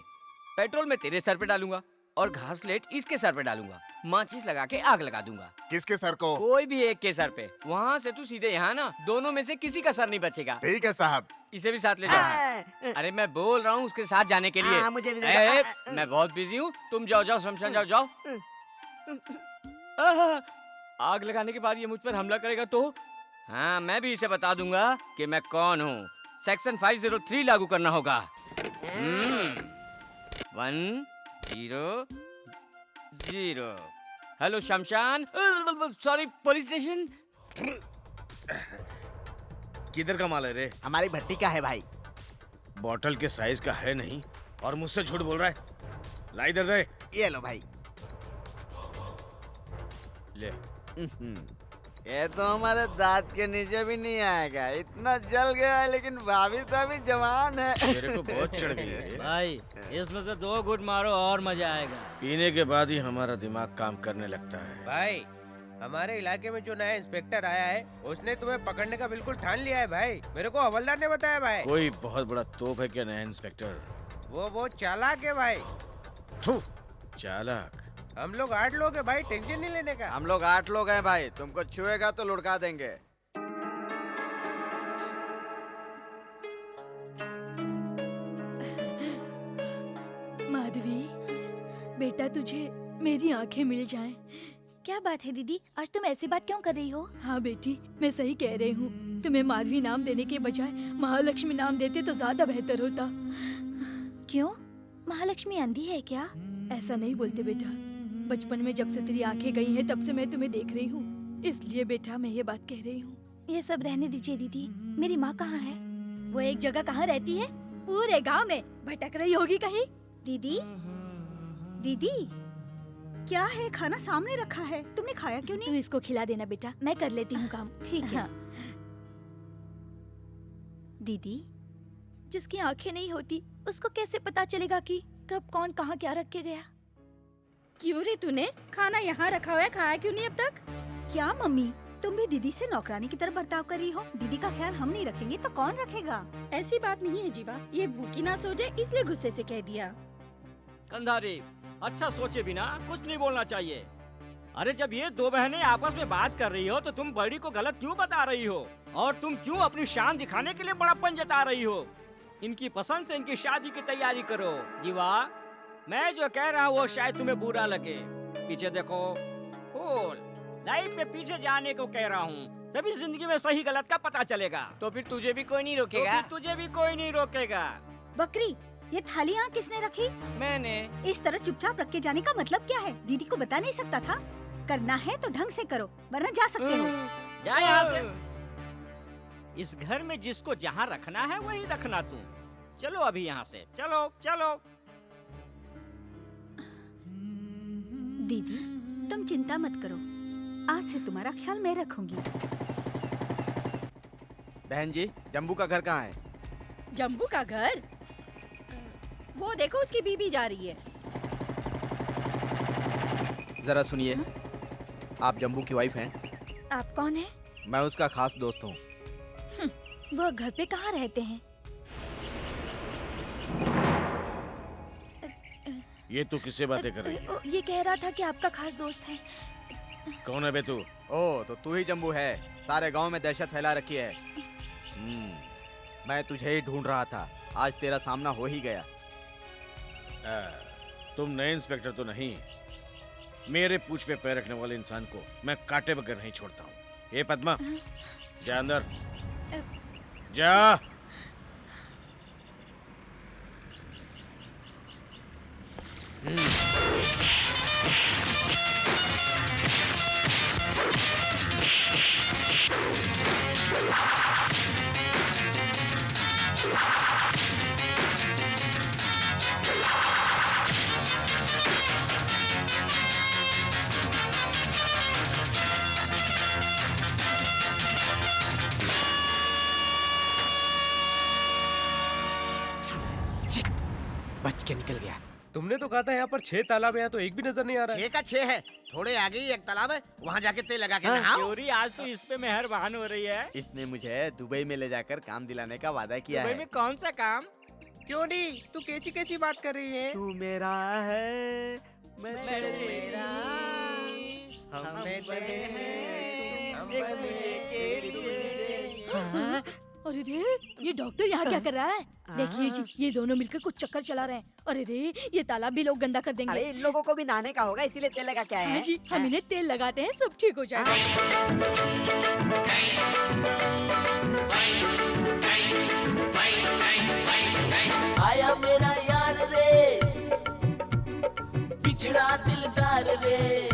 पेट्रोल मैं तेरे सर पे डालूंगा और घासलेट इसके सर पे डालूंगा। माचिस लगा के आग लगा दूंगा। किसके सर को? कोई भी एक के सर पे। वहाँ से तू सीधे यहाँ ना, दोनों में से किसी का सर नहीं बचेगा। ठीक है साहब। इसे भी साथ ले जाना। अरे मैं बोल रहा हूँ उसके साथ जाने के लिए। मुझे भी मैं बहुत बिजी हूँ, तुम जाओ शमशान जाओ। आग लगाने के बाद ये मुझ पर हमला करेगा तो? हाँ मैं भी इसे बता दूंगा कि मैं कौन हूँ। सेक्शन 503 लागू करना होगा। 100। हेलो शमशान, सॉरी पुलिस स्टेशन। किधर का माल है रे? हमारी भट्टी का है भाई। बॉटल के साइज का है नहीं और मुझसे झूठ बोल रहा है। ला इधर दे। ये लो भाई। ले। ये तो हमारे दांत के नीचे भी नहीं आएगा। इतना जल गया है, लेकिन भाभी तो अभी जवान है। मेरे को बहुत चढ़ गई है। भाई इसमें से 2 घूंट मारो और मजा आएगा। पीने के बाद ही हमारा दिमाग काम करने लगता है। भाई हमारे इलाके में जो नया इंस्पेक्टर आया है, उसने तुम्हें पकड़ने का बिल्कुल ठान लिया है भाई। मेरे को हवलदार ने बताया भाई। कोई बहुत बड़ा तोप है क्या नया इंस्पेक्टर? वो बहुत चालाक है भाई। थू, चालाक। हम लोग 8 लोग हैं भाई, टेंशन नहीं लेने का। हम लोग 8 लोग हैं भाई। तुमको छुएगा तो लुढ़का देंगे। माधवी, बेटा तुझे मेरी आंखें मिल जाएं। क्या बात है दीदी, आज तुम ऐसी बात क्यों कर रही हो? हाँ बेटी, मैं सही कह रही हूँ। तुम्हें माधवी नाम देने के बजाय महालक्ष्मी नाम देते तो ज्यादा बेहतर होता। क्यों? महालक्ष्मी अंधी है क्या? ऐसा नहीं बोलते बेटा। बचपन में जब से तेरी आंखें गई हैं तब से मैं तुम्हें देख रही हूँ, इसलिए बेटा मैं ये बात कह रही हूँ। ये सब रहने दीजिए दीदी। मेरी माँ कहाँ है? वो एक जगह कहाँ रहती है? पूरे गांव में भटक रही होगी कहीं। दीदी, दीदी, क्या है? खाना सामने रखा है, तुमने खाया क्यों नहीं? तू इसको खिला देना बेटा, मैं कर लेती हूँ काम। ठीक है। दीदी, जिसकी आंखें नहीं होती उसको कैसे पता चलेगा कि कब कौन कहाँ क्या रख के गया? क्यों रे, तूने खाना यहाँ रखा हुआ है, खाया क्यों नहीं अब तक? क्या मम्मी, तुम भी दीदी से नौकरानी की तरह बर्ताव कर रही हो? दीदी का ख्याल हम नहीं रखेंगे तो कौन रखेगा? ऐसी बात नहीं है जीवा, ये भूखी ना सो जाए इसलिए गुस्से से कह दिया। कंधारी, अच्छा सोचे बिना कुछ नहीं बोलना चाहिए। अरे जब ये 2 बहनें आपस में बात कर रही हो तो तुम बड़ी को गलत क्यों बता रही हो? और तुम क्यों अपनी शान दिखाने के लिए बड़प्पन जता रही हो? इनकी पसंद से इनकी शादी की तैयारी करो। जीवा, मैं जो कह रहा हूँ वो शायद तुम्हें बुरा लगे। पीछे देखो, फूल लाइफ में पीछे जाने को कह रहा हूँ, तभी जिंदगी में सही गलत का पता चलेगा। तो फिर तुझे भी कोई नहीं रोकेगा। तुझे भी कोई नहीं रोकेगा। बकरी, ये थाली यहाँ किसने रखी? मैंने। इस तरह चुपचाप रख के जाने का मतलब क्या है? दीदी को बता नहीं सकता था? करना है तो ढंग से करो, वरना जा सकते हो। जा यहाँ से। इस घर में जिसको जहाँ रखना है वही रखना तू। चलो अभी यहाँ से, चलो चलो। दीदी तुम चिंता मत करो, आज से तुम्हारा ख्याल मैं रखूंगी। बहन जी, जम्बू का घर कहाँ है? जम्बू का घर? वो देखो उसकी बीबी जा रही है। जरा सुनिए, आप जम्बू की वाइफ हैं? आप कौन है? मैं उसका खास दोस्त हूँ। वो घर पे कहाँ रहते हैं? ये तू किससे बातें कर रही है? ये कह रहा था कि आपका खास दोस्त है। कौन है बे तू? ओ, तो तू ही जम्बू है। सारे गांव में दहशत फैला रखी है। मैं तुझे ही ढूंढ रहा था, आज तेरा सामना हो ही गया। तुम नए इंस्पेक्टर तो नहीं? मेरे पूंछ पे पैर रखने वाले इंसान को मैं काटे बगैर नहीं छोड़ता हूँ। ये पद्मा, जा अंदर जा। बच के निकल गया। तुमने तो कहा था यहाँ पर 6 तालाब है, यहाँ तो एक भी नजर नहीं आ रहा है। 6 का 6 है, थोड़े आगे ही एक तालाब है, वहाँ जाके तेल लगा के हाँ, नहाओ। क्योरी आज तो इस पे मेहरबान हो रही है। इसने मुझे दुबई में ले जाकर काम दिलाने का वादा किया दुबई है। में कौन सा काम? क्यों नहीं, तू कैसी कैसी बात कर रही है? तू मेरा है, मैं तेरा, हम बने हैं, हम हाँ? अरे रे, ये डॉक्टर यहाँ क्या कर रहा है? देखिए जी, ये दोनों मिलकर कुछ चक्कर चला रहे हैं। अरे रे, ये तालाब भी लोग गंदा कर देंगे। अरे इन लोगों को भी नहाने का होगा, इसीलिए तेल लगा के आए हाँ हैं। जी, हम इन्हें तेल लगाते हैं, सब ठीक हो जाएगा। आया मेरा यार रे, बिछड़ा दिलदार रे,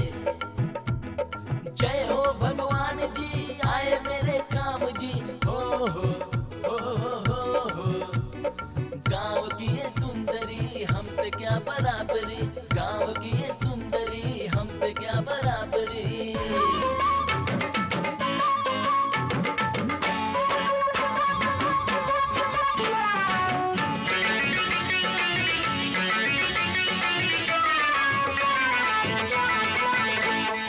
जय हो भगवान जी, आए मेरे काम जी। हो गाँव की ये सुंदरी हमसे क्या बराबरी, गाँव की ये सुंदरी हमसे क्या बराबरी।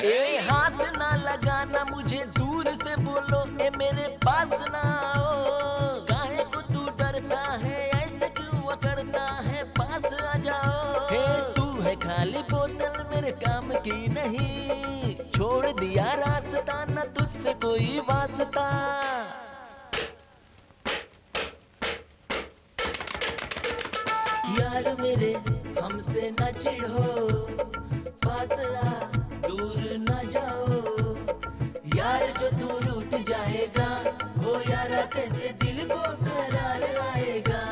ए हाथ ना लगाना मुझे, दूर से बोलो, ए मेरे पास ना आओ। काहे को तू डरता है, ऐसे क्यों वो करता है, पास आ जाओ। हे तू है खाली बोतल, मेरे काम की नहीं, छोड़ दिया रास्ता, न तुझसे कोई वास्ता। यार मेरे हमसे न चिढ़ो, पास आ दूर न जाओ। यार जो दूर उठ जाएगा, वो यारा कैसे दिल को करार आएगा।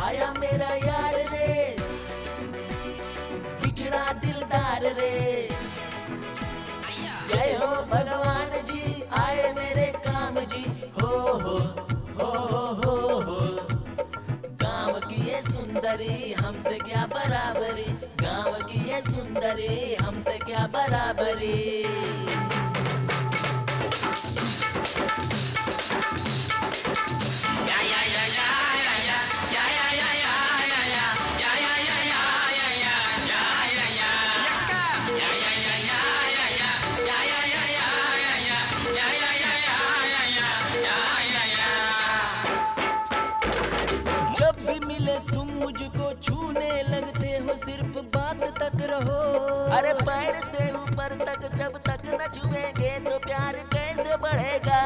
आया मेरा यार रे, बिछड़ा दिलदार रे, जय हो भगवान जी, आए मेरे काम जी। हो गाँव की ये सुंदरी हमसे क्या बराबरी, गाँव की ये सुंदरी हमसे क्या बराबरी। जब भी मिले तुम मुझको छूने लगते हो, सिर्फ बात तक रहो। अरे पैर से ऊपर तक जब तक न छुएंगे तो प्यार कैसे बढ़ेगा।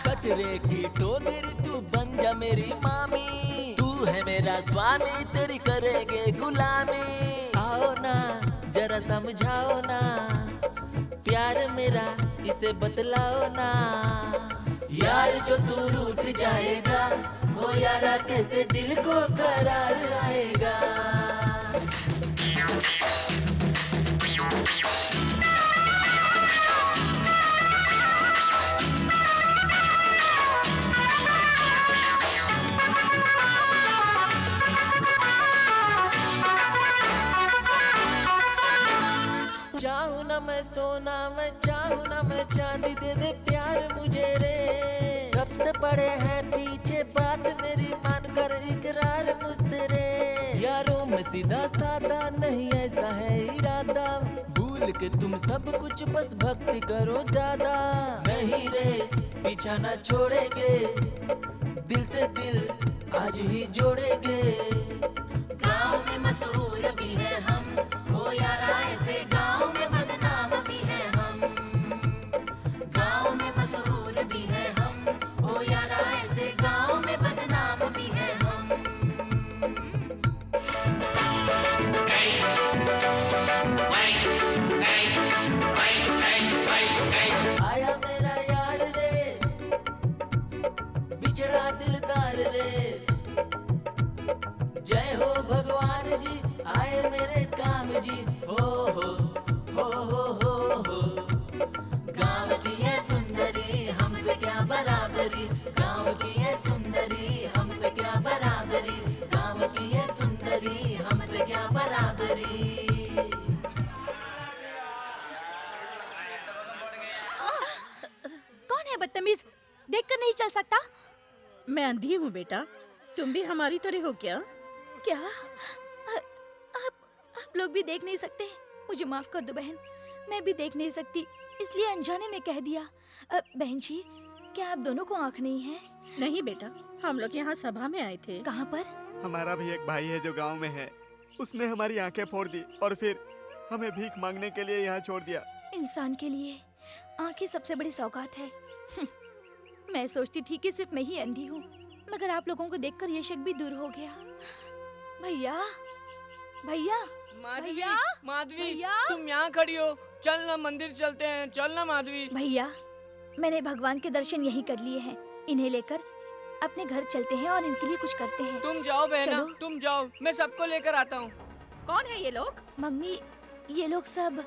कचरे की टोकरी तू बन जा मेरी मामी, तू है मेरा स्वामी, तेरी करेंगे गुलामी। आओ ना जरा समझाओ ना, प्यार प्यार मेरा इसे बतलाओ ना। यार जो तू रूठ जाएगा हो यारा कैसे दिल को करार आएगा। चाहूं ना मैं सोना, मैं चाहूं ना मैं चांदी, दे दे प्यार मुझे रे। सबसे बड़े हैं पीछे बात मेरी, मान कर इकरार मुझसे रे। यारों में सीधा साधा नहीं ऐसा है इरादा, भूल के तुम सब कुछ बस भक्ति करो ज्यादा। नहीं रे पीछा ना छोड़ेंगे, दिल से दिल आज ही जोड़ेंगे। गाँव में मशहूर भी है हम, ओ यारा ऐसे गाँव में बदनाम भी है हम। गाँव में मशहूर भी है हम, ओ यारा ऐसे गाँव में बदनाम भी है हम। आया मेरा यार रे, बिछड़ा दिलदार रे। जय हो भगवान जी आए मेरे काम जी। हो गाँव की ये सुंदरी हमसे क्या बराबरी, गाँव की ये सुंदरी हमसे क्या बराबरी, गाँव की ये सुंदरी हमसे क्या बराबरी। कौन है बदतमीज, देखकर नहीं चल सकता? मैं अंधी हूँ बेटा, तुम भी हमारी तरह हो क्या? क्या आप लोग भी देख नहीं सकते? मुझे माफ कर दो बहन, मैं भी देख नहीं सकती इसलिए अनजाने में कह दिया। बहन जी क्या आप दोनों को आँख नहीं है? नहीं बेटा, हम लोग यहाँ सभा में आए थे। कहाँ पर? हमारा भी एक भाई है जो गांव में है, उसने हमारी आंखें फोड़ दी और फिर हमें भीख मांगने के लिए यहाँ छोड़ दिया। इंसान के लिए आंखें सबसे बड़ी सौगात है। मैं सोचती थी कि सिर्फ मैं ही अंधी हूँ, मगर आप लोगों को देखकर ये शक भी दूर हो गया। भैया भैया माधवी, माधवी तुम यहाँ खड़ी हो, चल ना मंदिर चलते हैं, चल ना माधवी। भैया मैंने भगवान के दर्शन यहीं कर लिए हैं, इन्हें लेकर अपने घर चलते हैं और इनके लिए कुछ करते हैं। तुम जाओ बहना, चलो। तुम जाओ, मैं सबको लेकर आता हूँ। कौन है ये लोग? मम्मी ये लोग सब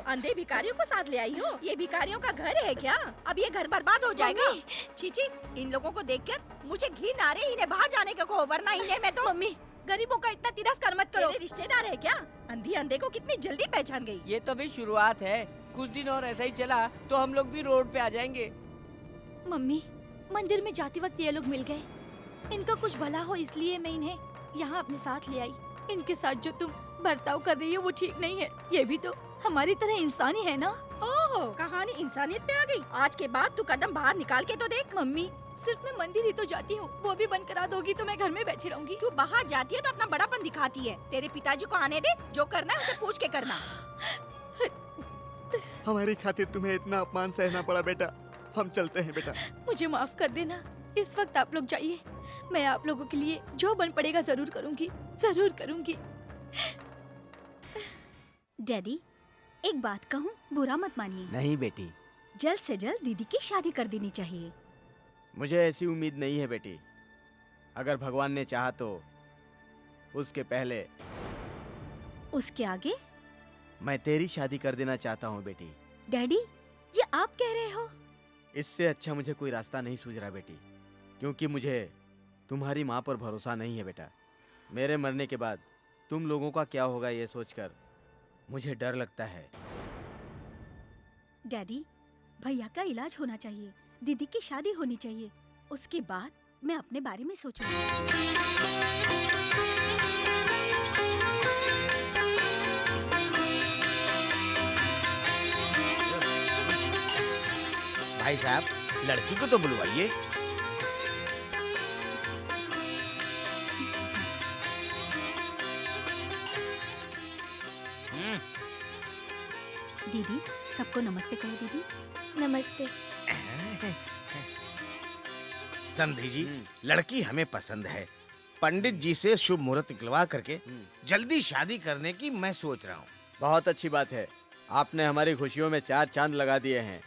अंधे भिखारियों को साथ ले आई हो? ये भिखारियों का घर है क्या? अब ये घर बर्बाद हो जाएगा। चीची, इन लोगों को देखकर मुझे घिन आ रही, इन्हें बाहर जाने का कहो वरना इन्हें मैं तो। मम्मी गरीबों का इतना तिरस्कार मत करो। तेरे रिश्तेदार है क्या? अंधी अंधे को कितनी जल्दी पहचान गई। ये तो अभी शुरुआत है, कुछ दिन और ऐसा ही चला तो हम लोग भी रोड पे आ जाएंगे। मम्मी मंदिर में जाते वक्त ये लोग मिल गए, इनका कुछ भला हो इसलिए मैं इन्हें यहाँ अपने साथ ले आई। इनके साथ जो तुम बर्ताव कर रही हो वो ठीक नहीं है, ये भी तो हमारी तरह इंसान ही है ना। ओहो, कहानी इंसानियत पे आ गई। आज के बाद तू कदम बाहर निकाल के तो देख। मम्मी सिर्फ मैं मंदिर ही तो जाती हूँ, वो भी बंद करा दोगी तो मैं घर में बैठी रहूंगी। तू बाहर जाती है तो अपना बड़ापन दिखाती है। तेरे पिताजी को आने दे, जो करना है उसे पूछ के करना। हमारी खातिर तुम्हें इतना अपमान सहना पड़ा बेटा, हम चलते हैं बेटा। मुझे माफ कर देना, इस वक्त आप लोग जाइए, मैं आप लोगों के लिए जो बन पड़ेगा जरूर करूंगी, जरूर करूंगी। डैडी एक बात कहूँ, बुरा मत मानिए। नहीं बेटी, जल्द से जल्द दीदी की शादी कर देनी चाहिए। मुझे ऐसी उम्मीद नहीं है बेटी। अगर भगवान ने चाहा तो उसके पहले, उसके आगे मैं तेरी शादी कर देना चाहता हूँ बेटी। डैडी ये आप कह रहे हो? इससे अच्छा मुझे कोई रास्ता नहीं सूझ रहा बेटी, क्योंकि मुझे तुम्हारी माँ पर भरोसा नहीं है बेटा। मेरे मरने के बाद तुम लोगों का क्या होगा ये सोचकर मुझे डर लगता है। डैडी भैया का इलाज होना चाहिए, दीदी की शादी होनी चाहिए, उसके बाद मैं अपने बारे में सोचूंगी। भाई साहब, लड़की को तो बुलवाइए। दीदी सबको नमस्ते कहो। दीदी नमस्ते। समधी जी, लड़की हमें पसंद है। पंडित जी से शुभ मुहूर्त निकलवा करके जल्दी शादी करने की मैं सोच रहा हूँ। बहुत अच्छी बात है, आपने हमारी खुशियों में 4 चांद लगा दिए हैं।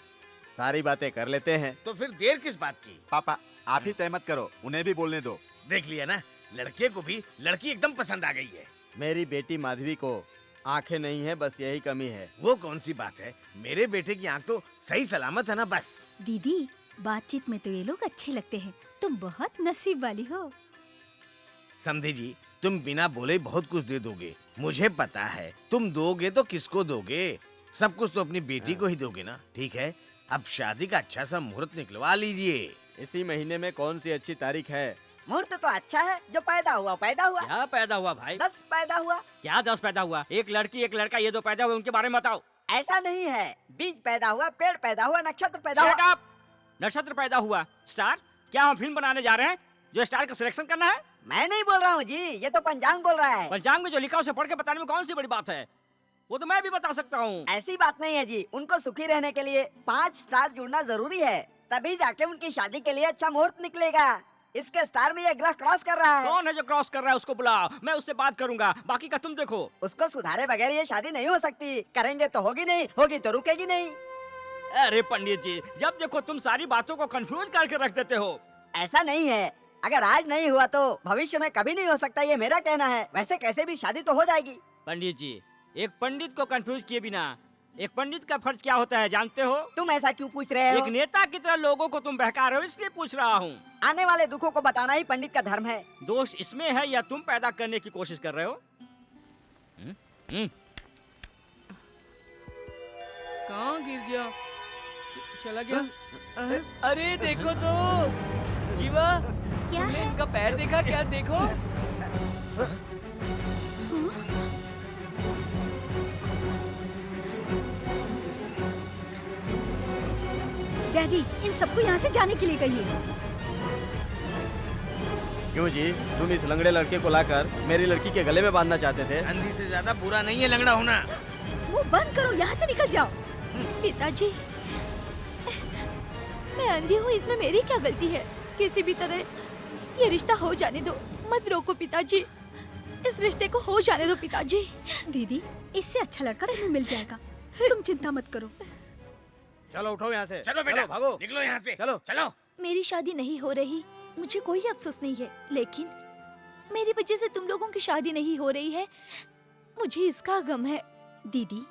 सारी बातें कर लेते हैं। तो फिर देर किस बात की? पापा आप ही तय मत करो, उन्हें भी बोलने दो। देख लिया ना, लड़के को भी लड़की एकदम पसंद आ गई है। मेरी बेटी माधवी को आंखें नहीं है, बस यही कमी है। वो कौन सी बात है, मेरे बेटे की आंख तो सही सलामत है ना। बस दीदी बातचीत में तो ये लोग अच्छे लगते हैं, तुम बहुत नसीब वाली हो। समधी जी, तुम बिना बोले बहुत कुछ दे दोगे, मुझे पता है। तुम दोगे तो किसको दोगे? सब कुछ तो अपनी बेटी को ही दोगे ना। ठीक है, अब शादी का अच्छा सा मुहूर्त निकलवा लीजिए। इसी महीने में कौन सी अच्छी तारीख है? मुहूर्त तो अच्छा है, जो पैदा हुआ पैदा हुआ। क्या पैदा हुआ भाई? 10 पैदा हुआ। क्या 10 पैदा हुआ? एक लड़की एक लड़का, ये 2 पैदा हुए, उनके बारे में बताओ। ऐसा नहीं है, बीज पैदा हुआ, पेड़ पैदा हुआ, नक्षत्र पैदा हुआ। Shut up! नक्षत्र पैदा हुआ। स्टार? क्या हम फिल्म बनाने जा रहे हैं जो स्टार का सिलेक्शन करना है? मैं नहीं बोल रहा हूँ जी, ये तो पंचांग बोल रहा है। पंचांग में जो लिखा उसे पढ़ के बताने में कौन सी बड़ी बात है? वो तो मैं भी बता सकता हूँ। ऐसी बात नहीं है जी, उनको सुखी रहने के लिए 5 स्टार जुड़ना जरूरी है, तभी जाके उनकी शादी के लिए अच्छा मुहूर्त निकलेगा। इसके स्टार में ये ग्रह क्रॉस कर रहा है। कौन है जो क्रॉस कर रहा है? उसको बुलाओ, मैं उससे बात करूंगा। बाकी का तुम देखो। उसको सुधारे बगैर ये शादी नहीं हो सकती। करेंगे तो होगी नहीं, होगी तो रुकेगी नहीं। अरे पंडित जी, जब देखो तुम सारी बातों को कंफ्यूज करके रख देते हो। ऐसा नहीं है, अगर आज नहीं हुआ तो भविष्य में कभी नहीं हो सकता, ये मेरा कहना है। वैसे कैसे भी शादी तो हो जाएगी। पंडित जी, एक पंडित को कंफ्यूज किए बिना एक पंडित का फर्ज क्या होता है जानते हो? तुम ऐसा क्यों पूछ रहे हो? एक नेता की तरह लोगों को तुम बहका रहे हो, इसलिए पूछ रहा हूँ। आने वाले दुखों को बताना ही पंडित का धर्म है। दोष इसमें है या तुम पैदा करने की कोशिश कर रहे हो? कहाँ गिर गया? चला गया? अरे देखो तो जीवा, क्या तुमने है? इनका पैर देखा क्या? देखो। डैडी इन सबको यहाँ से जाने के लिए कहिए। क्यों जी, तुम इस लंगड़े लड़के को लाकर मेरी लड़की के गले में बांधना चाहते थे? अंधी से ज्यादा बुरा नहीं है लंगड़ा होना। वो बंद करो, यहाँ से निकल जाओ। पिताजी, मैं अंधी हूँ, इसमें मेरी क्या गलती है? किसी भी तरह ये रिश्ता हो जाने दो, मत रोको पिताजी। इस रिश्ते को हो जाने दो पिताजी। दीदी इससे अच्छा लड़का तुम्हें मिल जाएगा, तुम चिंता मत करो। चलो उठो यहाँ से। चलो बेटा, चलो, भागो। निकलो यहाँ से। चलो चलो। मेरी शादी नहीं हो रही, मुझे कोई अफसोस नहीं है, लेकिन मेरी वजह से तुम लोगों की शादी नहीं हो रही है, मुझे इसका गम है। दीदी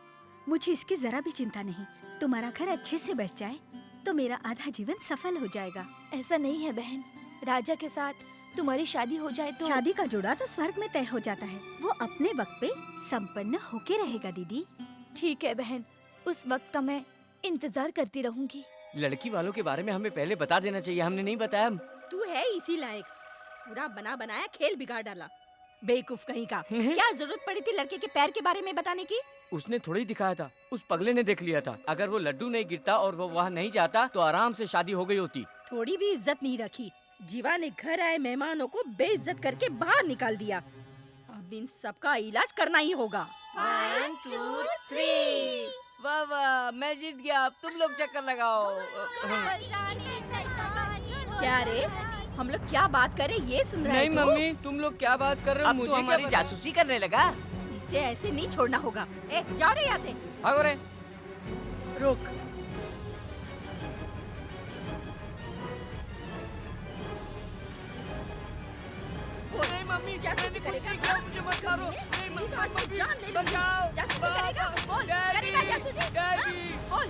मुझे इसकी जरा भी चिंता नहीं, तुम्हारा घर अच्छे से बस जाए तो मेरा आधा जीवन सफल हो जाएगा। ऐसा नहीं है बहन, राजा के साथ तुम्हारी शादी हो जाए तो शादी का जोड़ा तो स्वर्ग में तय हो जाता है, वो अपने वक्त पे संपन्न होके रहेगा। दीदी ठीक है बहन, उस वक्त का मैं इंतजार करती रहूंगी। लड़की वालों के बारे में हमें पहले बता देना चाहिए, हमने नहीं बताया। तू है इसी लायक, पूरा बना बनाया खेल बिगाड़ डाला, बेवकूफ कहीं का। क्या जरूरत पड़ी थी लड़के के पैर के बारे में बताने की? उसने थोड़ी दिखाया था, उस पगले ने देख लिया था। अगर वो लड्डू नहीं गिरता और वो वहाँ नहीं जाता तो आराम से शादी हो गई होती। थोड़ी भी इज्जत नहीं रखी। जीवा ने घर आए मेहमानों को बेइज्जत करके बाहर निकाल दिया। अब इन सबका इलाज करना ही होगा। 1 2 3। वाह वाह, मैं जीत गया। अब तुम लोग चक्कर लगाओ। क्या रे, हम लोग क्या बात करें ये सुन रहे नहीं हो? मम्मी, तुम लोग क्या बात कर रहे हो? अब मुझे तो क्या हमारी पता? जासूसी करने लगा। इसे ऐसे नहीं छोड़ना होगा। ए, जाओ रे यहाँ से। भागो रे। रुक। नहीं मम्मी, जासूसी करेगा? मुझे मत मारो। नहीं तेरी तो आज मैं मम्मी, जान ले लूंगी। बचाओ। जासूसी करेगा? बोल, करेगा जासूसी? डैडी। बोल,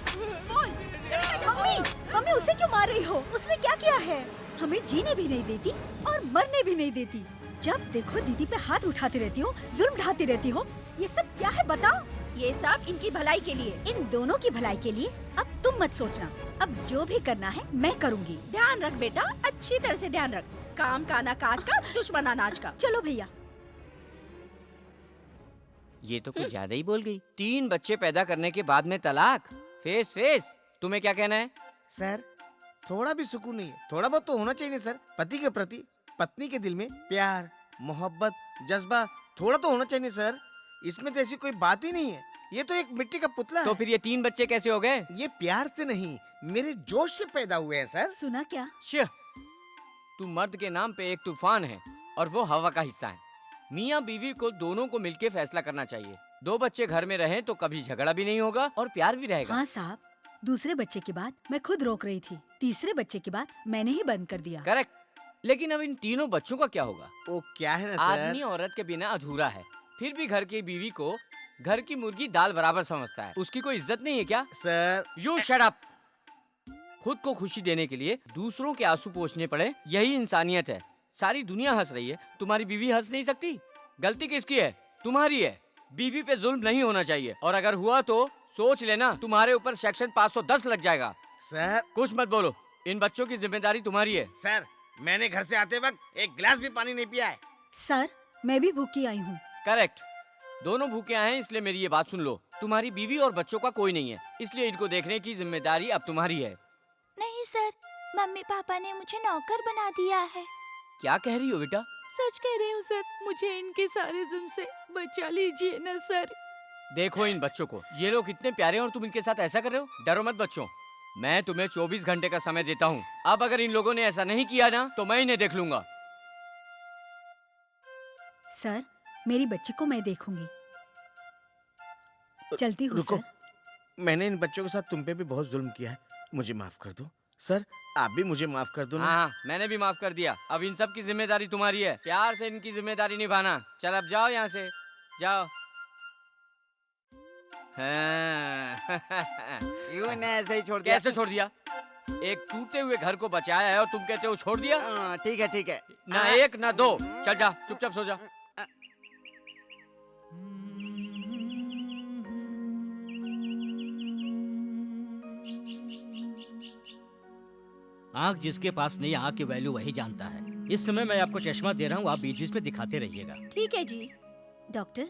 बोल, करेगा जासूसी? मम्मी उसे क्यों मार रही हो? उसने क्या किया है? हमें जीने भी नहीं देती और मरने भी नहीं देती। जब देखो दीदी पे हाथ उठाती रहती हो, जुल्म ढाती रहती हो। ये सब क्या है बताओ? ये सब इनकी भलाई के लिए। इन दोनों की भलाई के लिए। अब तुम मत सोचना, अब जो भी करना है मैं करूँगी। ध्यान रख बेटा, अच्छी तरह से ध्यान रख। काम का ना काज का, दुश्मन अनाज का। चलो भैया। ये तो कुछ ज्यादा ही बोल गई। 3 बच्चे पैदा करने के बाद में तलाक? फेस फेस, तुम्हें क्या कहना है? सर थोड़ा भी सुकून नहीं है, थोड़ा बहुत तो होना चाहिए सर। पति के प्रति पत्नी के दिल में प्यार, मोहब्बत, जज्बा थोड़ा तो होना चाहिए सर। इसमें तो ऐसी कोई बात ही नहीं है, ये तो एक मिट्टी का पुतला तो है। फिर ये 3 बच्चे कैसे हो गए? ये प्यार से नहीं, मेरे जोश से पैदा हुए हैं सर। सुना क्या? श्य, तू मर्द के नाम पे एक तूफान है और वो हवा का हिस्सा है। मियाँ बीवी को दोनों को मिलके फैसला करना चाहिए। 2 बच्चे घर में रहें तो कभी झगड़ा भी नहीं होगा और प्यार भी रहेगा। हाँ साहब, दूसरे बच्चे की बात मैं खुद रोक रही थी, तीसरे बच्चे की बात मैंने ही बंद कर दिया। करेक्ट। लेकिन अब इन तीनों बच्चों का क्या होगा? वो क्या है ना आदमी औरत के बिना अधूरा है। फिर भी घर की बीवी को घर की मुर्गी दाल बराबर समझता है। उसकी कोई इज्जत नहीं है क्या? Sir you shut up. खुद को खुशी देने के लिए दूसरों के आंसू पोंछने पड़े, यही इंसानियत है। सारी दुनिया हंस रही है, तुम्हारी बीवी हंस नहीं सकती। गलती किसकी है? तुम्हारी है। बीवी पे जुल्म नहीं होना चाहिए, और अगर हुआ तो सोच लेना तुम्हारे ऊपर सेक्शन 510 लग जाएगा। सर कुछ मत बोलो, इन बच्चों की जिम्मेदारी तुम्हारी है। सर मैंने घर से आते वक्त एक गिलास भी पानी नहीं पिया है। सर मैं भी भूखी आई हूँ। करेक्ट, दोनों भूखे आए हैं, इसलिए मेरी ये बात सुन लो। तुम्हारी बीवी और बच्चों का कोई नहीं है, इसलिए इनको देखने की जिम्मेदारी अब तुम्हारी है। नहीं सर, मम्मी पापा ने मुझे नौकर बना दिया है। क्या कह रही हो बेटा? सच कह रही हूँ सर, मुझे इनके सारे जुल्म से बचा लीजिए ना सर। देखो इन बच्चों को, ये लोग इतने प्यारे और तुम इनके साथ ऐसा कर रहे हो। डरो मत बच्चों, मैं तुम्हें 24 घंटे का समय देता हूँ। अब अगर इन लोगों ने ऐसा नहीं किया ना तो मैं इन्हें देख लूंगा। सर मेरी बच्ची को मैं देखूंगी। चलती हूँ रुको, सर। मैंने इन बच्चों के साथ तुम पे भी बहुत जुल्म किया है, मुझे माफ कर दो। सर आप भी मुझे माफ कर दो ना। हाँ, मैंने भी माफ कर दिया। अब इन सब की जिम्मेदारी तुम्हारी है, प्यार से इनकी जिम्मेदारी निभाना। चल अब जाओ यहाँ से, जाओ। क्यों ने ऐसे ही छोड़ दिया? कैसे छोड़ दिया? एक टूटे हुए घर को बचाया है और तुम कहते हो छोड़ दिया? ठीक है ठीक है। ना एक ना दो, चल जा, चुपचाप सो जा। आँख जिसके पास नहीं, आँख की वैल्यू वही जानता है। इस समय मैं आपको चश्मा दे रहा हूँ, आप बीच बीच में दिखाते रहिएगा। ठीक है जी। डॉक्टर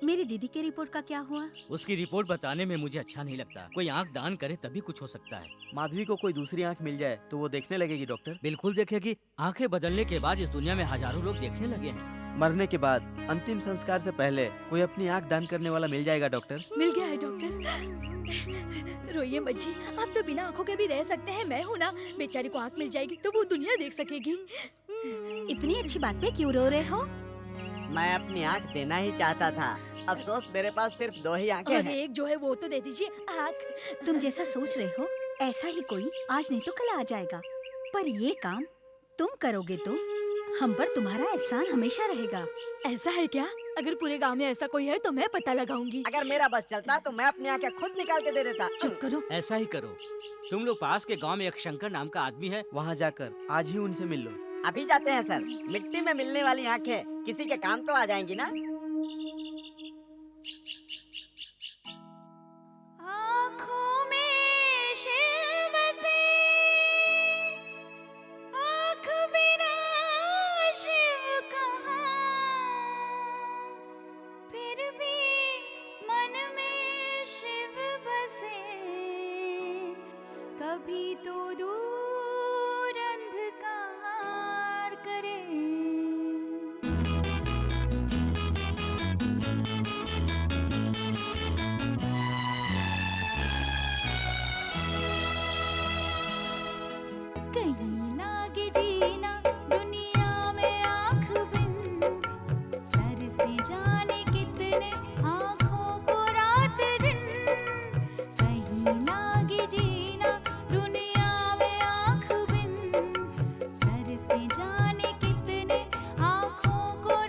मेरी दीदी की रिपोर्ट का क्या हुआ? उसकी रिपोर्ट बताने में मुझे अच्छा नहीं लगता। कोई आँख दान करे तभी कुछ हो सकता है। माधवी को कोई दूसरी आँख मिल जाए तो वो देखने लगेगी डॉक्टर। बिल्कुल देखेगी। आँखें बदलने के बाद इस दुनिया में हजारों लोग देखने लगे हैं। मरने के बाद अंतिम संस्कार से पहले कोई अपनी आँख दान करने वाला मिल जाएगा डॉक्टर। मिल गया है डॉक्टर। रोइए मत जी, आप तो बिना आंखों के भी रह सकते हैं। मैं हूँ ना, बेचारी को आंख मिल जाएगी तो वो दुनिया देख सकेगी। इतनी अच्छी बात पे क्यों रो रहे हो? मैं अपनी आँख देना ही चाहता था, अफसोस मेरे पास सिर्फ 2 ही आँखें और हैं। एक जो है वो तो दे दीजिए आँख। तुम जैसा सोच रहे हो ऐसा ही कोई आज नहीं तो कल आ जाएगा, पर ये काम तुम करोगे तो हम पर तुम्हारा एहसान हमेशा रहेगा। ऐसा है क्या? अगर पूरे गांव में ऐसा कोई है तो मैं पता लगाऊंगी। अगर मेरा बस चलता तो मैं अपनी आँखें खुद निकाल के दे देता। चुप करो। ऐसा ही करो। तुम लोग पास के गांव में एक शंकर नाम का आदमी है, वहाँ जाकर आज ही उनसे मिल लो। अभी जाते हैं सर। मिट्टी में मिलने वाली आँखें किसी के काम तो आ जाएंगी ना। आँखों में शिव बसे, आँख बिना शिव कहाँ, फिर भी मन में शिव बसे, कभी तो दूर अंधकार करे। कहीं लागे जीना दुनिया में आँख बिन, सर से जाने कितने आँखों को रात दिन। कहीं लागे जीना दुनिया में आँख बिन, सर से जाने कितने आँखों को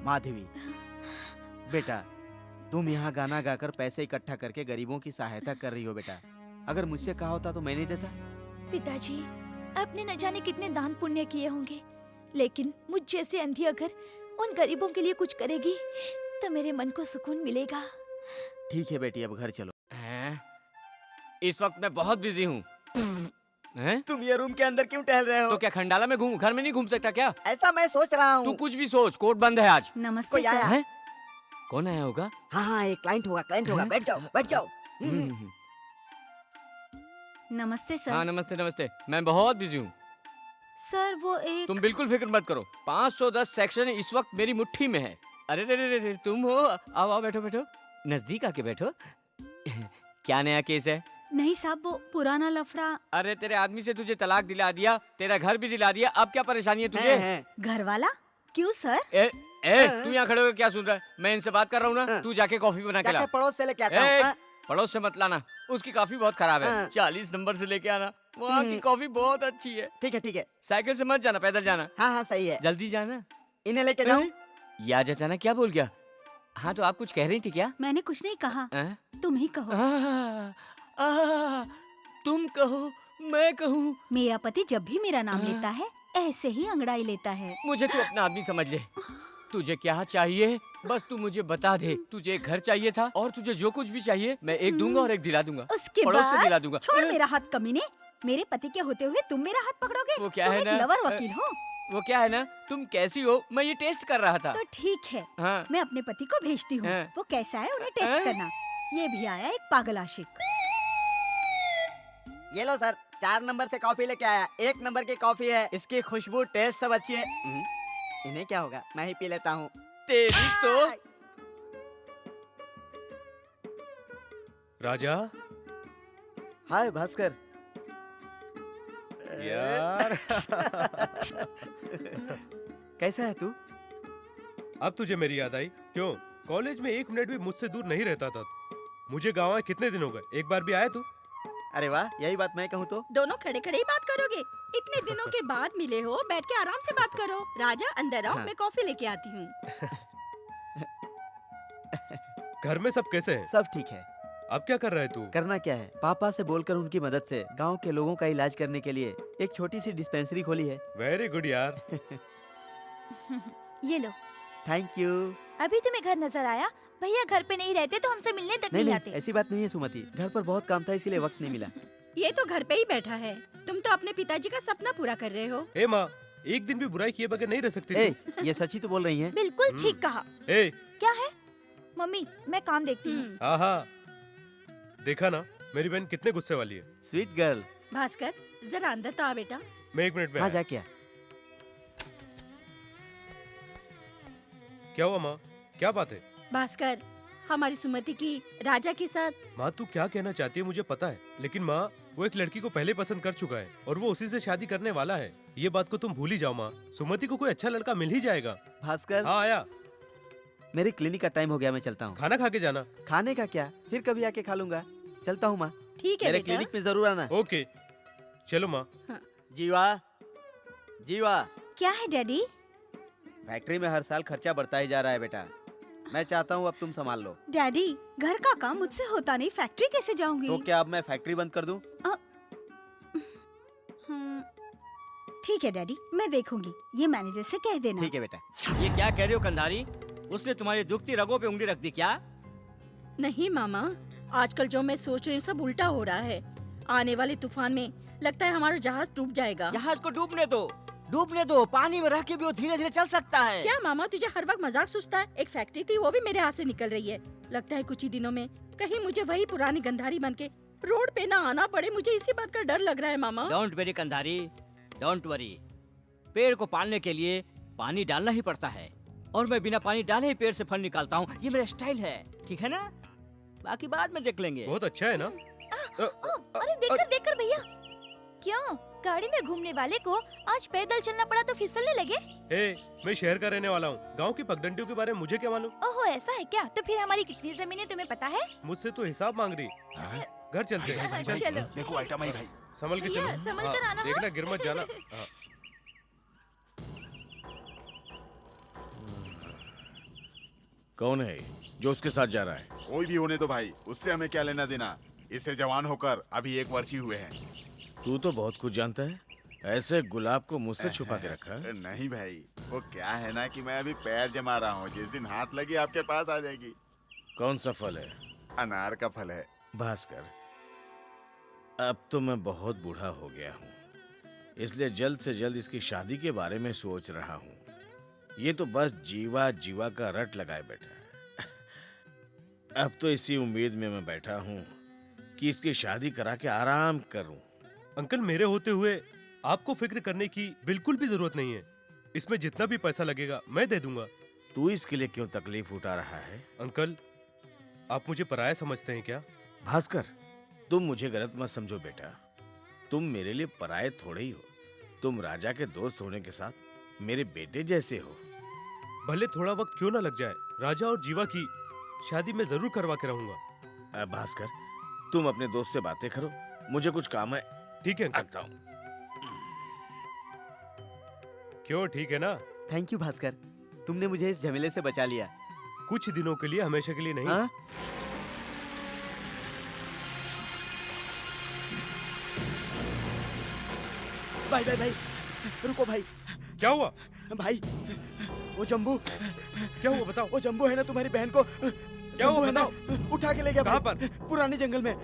माधवी, बेटा तुम यहाँ गाना गाकर पैसे इकट्ठा करके गरीबों की सहायता कर रही हो बेटा। अगर मुझसे कहा होता तो मैं नहीं देता। पिताजी, आपने न जाने कितने दान पुण्य किए होंगे, लेकिन मुझ जैसे अंधी अगर उन गरीबों के लिए कुछ करेगी तो मेरे मन को सुकून मिलेगा। ठीक है बेटी, अब घर चलो। इस वक्त मैं बहुत बिजी हूँ। तुम ये रूम के अंदर क्यों टहल रहे हो? तो क्या खंडाला में घूम, घर में नहीं घूम सकता क्या? ऐसा मैं सोच रहा हूँ। तू कुछ भी सोच, कोर्ट बंद है आज। नमस्ते कोई आया है? कौन आया होगा? हाँ, एक क्लाइंट होगा, बैठ जाओ, बैठ जाओ। नमस्ते सर। हाँ नमस्ते नमस्ते, मैं बहुत बिजी हूँ। सर वो एक तुम बिल्कुल फिक्र मत करो, 510 सेक्शन इस वक्त मेरी मुट्ठी में है। अरे रे रे रे, तुम हो? आओ आओ, बैठो बैठो, नजदीक आके बैठो। क्या नया केस है? नहीं साहब, वो पुराना लफड़ा। अरे तेरे आदमी से तुझे तलाक दिला दिया, तेरा घर भी दिला दिया, अब क्या परेशानी है तुझे? घर वाला? क्यों सर? तू यहाँ खड़े होकर क्या सुन रहा है? मैं इनसे बात कर रहा हूँ ना, तू जाके कॉफी बना के ला। पड़ोस से लेके आता हूँ। पड़ोस से मत लाना, उसकी कॉफी बहुत खराब है। 40 नंबर से लेके आना, वहाँ की कॉफी बहुत अच्छी है। ठीक है ठीक है। साइकिल से मत जाना, पैदल जाना। हाँ सही है। जल्दी जाना। इन्हें लेके जाऊँ? ये आज अचानक क्या बोल गया? हाँ तो आप कुछ कह रही थी क्या? मैंने कुछ नहीं कहा, तुम ही कहो। तुम कहो, मैं कहूँ। मेरा पति जब भी मेरा नाम लेता है ऐसे ही अंगड़ाई लेता है। मुझे तू अपना आदमी समझ ले। तुझे क्या चाहिए बस तू मुझे बता दे। तुझे एक घर चाहिए था और तुझे जो कुछ भी चाहिए मैं एक दूंगा और एक दिला दूंगा। उसके पड़ोस से दिला बाद दूंगा। छोड़ मेरा हाथ कमीने। मेरे पति के होते हुए तुम मेरा हाथ पकड़ोगे? वो क्या तुम है एक ना, लवर वकील हो। वो क्या है ना, तुम कैसी हो मैं ये टेस्ट कर रहा था। तो ठीक है, हाँ। मैं अपने पति को भेजती हूँ, हाँ। वो कैसा है उन्हें टेस्ट करना। ये भी आया एक पागल आशिक। ये लो सर, 4 नंबर से कॉफी लेके आया। 1 नंबर की कॉफी है, इसकी खुशबू टेस्ट सब अच्छी है। इन्हें क्या होगा, मैं ही पी लेता हूँ। तेरी तो। राजा। हाय भास्कर। यार। कैसा है तू? अब तुझे मेरी याद आई? क्यों? कॉलेज में 1 मिनट भी मुझसे दूर नहीं रहता था। मुझे गाँव आए कितने दिन हो गए, एक बार भी आया तू? अरे वाह, यही बात मैं कहूँ तो। दोनों खड़े खड़े ही बात करोगे? इतने दिनों के बाद मिले हो, बैठ के आराम से बात करो। राजा अंदर आओ, हाँ। मैं कॉफी लेके आती हूँ। घर में सब कैसे हैं? सब ठीक है। अब क्या कर रहा है तू? करना क्या है, पापा से बोलकर उनकी मदद से गांव के लोगों का इलाज करने के लिए एक छोटी सी डिस्पेंसरी खोली है। वेरी गुड यार। ये लो। Thank you. अभी तुम्हें घर नजर आया? भैया घर पे नहीं रहते तो हमसे मिलने तक नहीं नहीं नहीं, आते। ऐसी बात नहीं है सुमति, घर पर बहुत काम था इसीलिए वक्त नहीं मिला। ये तो घर पे ही बैठा है। तुम तो अपने पिताजी का सपना पूरा कर रहे हो। ए माँ, एक दिन भी बुराई किए बगैर नहीं रह सकती ए, तू। ये सच ही तो बोल रही हैं। बिल्कुल ठीक कहा। ए, क्या है? मम्मी मैं काम देखती हूँ। हाँ हाँ, देखा ना मेरी बहन कितने गुस्से वाली है। Sweet girl. भास्कर जरा अंदर तो आ बेटा। मैं 1 मिनट में हाँ आया। जा क्या? क्या हुआ माँ, क्या बात है? भास्कर, हमारी सुमति की राजा के साथ। माँ तू क्या कहना चाहती है मुझे पता है, लेकिन माँ वो एक लड़की को पहले पसंद कर चुका है और वो उसी से शादी करने वाला है। ये बात को तुम भूल ही जाओ माँ, सुमति को कोई अच्छा लड़का मिल ही जाएगा। भास्कर। हाँ आया। मेरे क्लिनिक का टाइम हो गया, मैं चलता हूँ। खाना खा के जाना। खाने का क्या, फिर कभी आके खा लूंगा। चलता हूँ माँ। ठीक है मेरे बेटा। क्लिनिक में जरूर आना। ओके चलो माँ। जीवा, जीवा। क्या है डैडी? फैक्ट्री में हर साल खर्चा बढ़ता ही जा रहा है बेटा। मैं चाहता हूँ अब तुम संभाल लो। डैडी घर का काम मुझसे होता नहीं, फैक्ट्री कैसे जाऊंगी? तो क्या अब मैं फैक्ट्री बंद कर दूं? ठीक है डैडी, मैं देखूंगी, ये मैनेजर से कह देना। ठीक है बेटा। ये क्या कह रहे हो कंधारी? उसने तुम्हारी दुखती रगों पे उंगली रख दी क्या? नहीं मामा, आजकल जो मैं सोच रही हूँ सब उल्टा हो रहा है। आने वाले तूफान में लगता है हमारा जहाज डूब जाएगा। जहाज को डूबने दो, डूबने दो, पानी में रह के भी वो धीरे धीरे चल सकता है। क्या मामा तुझे हर वक्त मजाक सूझता है? एक फैक्ट्री थी वो भी मेरे हाथ से निकल रही है। लगता है कुछ ही दिनों में कहीं मुझे वही पुरानी गंधारी बन के रोड पे ना आना पड़े। मुझे इसी बात का डर लग रहा है मामा। Don't worry Kandhari, don't worry. पेड़ को पालने के लिए पानी डालना ही पड़ता है और मैं बिना पानी डाले ही पेड़ से फल निकालता हूँ। ये मेरा स्टाइल है, ठीक है ना? बाकी बाद में देख लेंगे। बहुत अच्छा है ना? अरे देखकर भैया, क्यों गाड़ी में घूमने वाले को आज पैदल चलना पड़ा तो फिसलने लगे? मैं शहर का रहने वाला हूँ, गांव की पगडंडियों के बारे में मुझे क्या मालूम? ओहो ऐसा है क्या? तो फिर हमारी कितनी जमीनें तुम्हें पता है? मुझसे तो हिसाब मांग रही। घर चलते हैं। चल। चलो। देखो आइटम आई भाई। संभल के चलो। भैया, संभल कर आना, देखना हाँ? गिर मत जाना। हाँ। कौन है ये, जो उसके साथ जा रहा है? कोई भी होने दो भाई, उससे हमें क्या लेना देना। इसे जवान होकर अभी 1 वर्ष ही हुए हैं। तू तो बहुत कुछ जानता है, ऐसे गुलाब को मुझसे छुपा के रखा। नहीं भाई, वो क्या है ना कि मैं अभी पैर जमा रहा हूँ, जिस दिन हाथ लगी आपके पास आ जाएगी। कौन सा फल है? अनार का फल है। भास्कर, अब तो मैं बहुत बूढ़ा हो गया हूँ, इसलिए जल्द से जल्द इसकी शादी के बारे में सोच रहा हूँ। ये तो बस जीवा जीवा का रट लगाए बैठा है। अब तो इसी उम्मीद में मैं बैठा हूँ कि इसकी शादी करा के आराम करूँ। अंकल, मेरे होते हुए आपको फिक्र करने की बिल्कुल भी जरूरत नहीं है। इसमें जितना भी पैसा लगेगा मैं दे दूंगा। तू इसके लिए क्यों तकलीफ उठा रहा है? अंकल, आप मुझे पराया समझते हैं क्या? भास्कर, तुम मुझे गलत मत समझो बेटा। तुम मेरे लिए पराये थोड़े ही हो। तुम राजा के दोस्त होने के साथ मेरे बेटे जैसे हो। भले थोड़ा वक्त क्यों ना लग जाए, राजा और जीवा की शादी मैं जरूर करवा के रहूंगा। भास्कर, तुम अपने दोस्त से बातें करो, मुझे कुछ काम है। ठीक है, आता हूँ। क्यों, ठीक है ना? थैंक यू भास्कर, तुमने मुझे इस झमेले से बचा लिया। कुछ दिनों के लिए, हमेशा के लिए नहीं। हाँ? भाई भाई भाई, रुको भाई। क्या हुआ भाई? वो जम्बू। क्या हुआ बताओ? वो जम्बू है ना, तुम्हारी बहन को क्या हुआ बताओ? उठा के ले गया। कहाँ पर? पुराने जंगल में।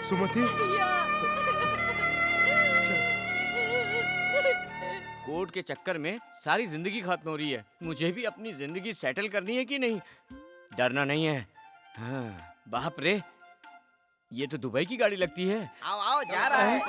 सुमति, कोर्ट के चक्कर में सारी जिंदगी खत्म हो रही है। मुझे भी अपनी जिंदगी सेटल करनी है कि नहीं? डरना नहीं है। हाँ, बाप रे, ये तो दुबई की गाड़ी लगती है। आओ आओ, जा रहा है।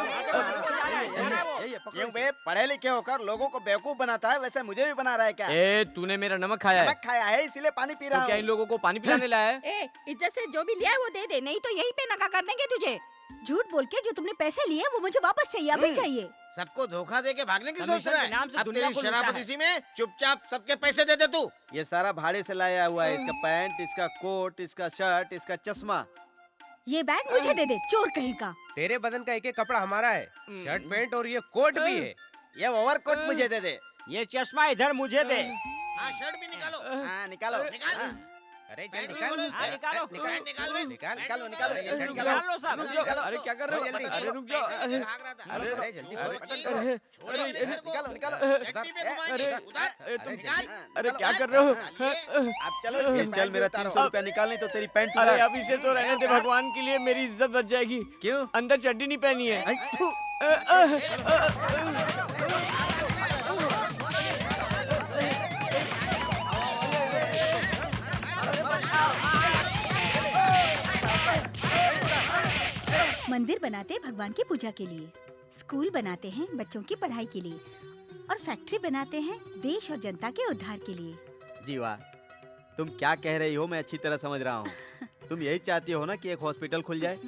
क्यों बे, पढ़े लिखे होकर लोगों को बेवकूफ बनाता है, वैसे मुझे भी बना रहा है क्या? ए, तूने मेरा नमक खाया है? नमक खाया है, इसीलिए पानी पी रहा तो हूँ। क्या इन लोगों को पानी पिलाने लाया है? ए, इज्जत से जो भी लिया है वो दे दे, नहीं तो यहीं पे नका कर देंगे तुझे। झूठ बोल के जो तुमने पैसे लिए वो मुझे वापस चाहिए, अभी चाहिए। सबको धोखा दे के भागने की सोच कमीशन रहा के नाम है? से अब दुनिया तेरी को लूटता शराबत है। इसी में, चुपचाप सबके पैसे दे दे तू। ये सारा भाड़े से लाया हुआ है, इसका पैंट, इसका कोट, इसका शर्ट, इसका चश्मा। ये बैग मुझे दे दे, चोर कहीं का। तेरे बदन का एक एक कपड़ा हमारा है, शर्ट पैंट और ये कोट भी है। ये ओवरकोट मुझे दे दे। ये चश्मा इधर मुझे दे। हाँ, शर्ट भी निकालो। हाँ, निकालो। निकाल। हाँ, अरे चल पैंट भी निकाल। खोलो इसका। हाँ, निकालो। पैंट निकाल बे। निकाल निकालो निकालो निकाल निकाल लो सब। रुक जाओ। अरे क्या कर रहे हो? जल्दी, अरे रुक जाओ। पैसे लेके भाग रहा था। अरे, अरे जल्दी अरे, करो। बटन करो। अरे, छोड़ो इन्हें घर को। निकालो निकालो। चटनी पे घुमाएंगे। अरे, उतार। तुम निकाल। अरे क्या कर रहे हो? अब चलो इसके चल, मेरा 300 रुपया निकाल, नहीं तो तेरी पैंट अरे उतार। अब इसे तो रहने दे, भगवान के लिए मेरी इज्जत बच जाएगी। क्यों? अंदर चड्डी नहीं पहनी है। आई, थू। मंदिर बनाते हैं भगवान की पूजा के लिए, स्कूल बनाते हैं बच्चों की पढ़ाई के लिए, और फैक्ट्री बनाते हैं देश और जनता के उद्धार के लिए। जीवा, तुम क्या कह रही हो मैं अच्छी तरह समझ रहा हूँ। तुम यही चाहती हो ना कि एक हॉस्पिटल खुल जाए?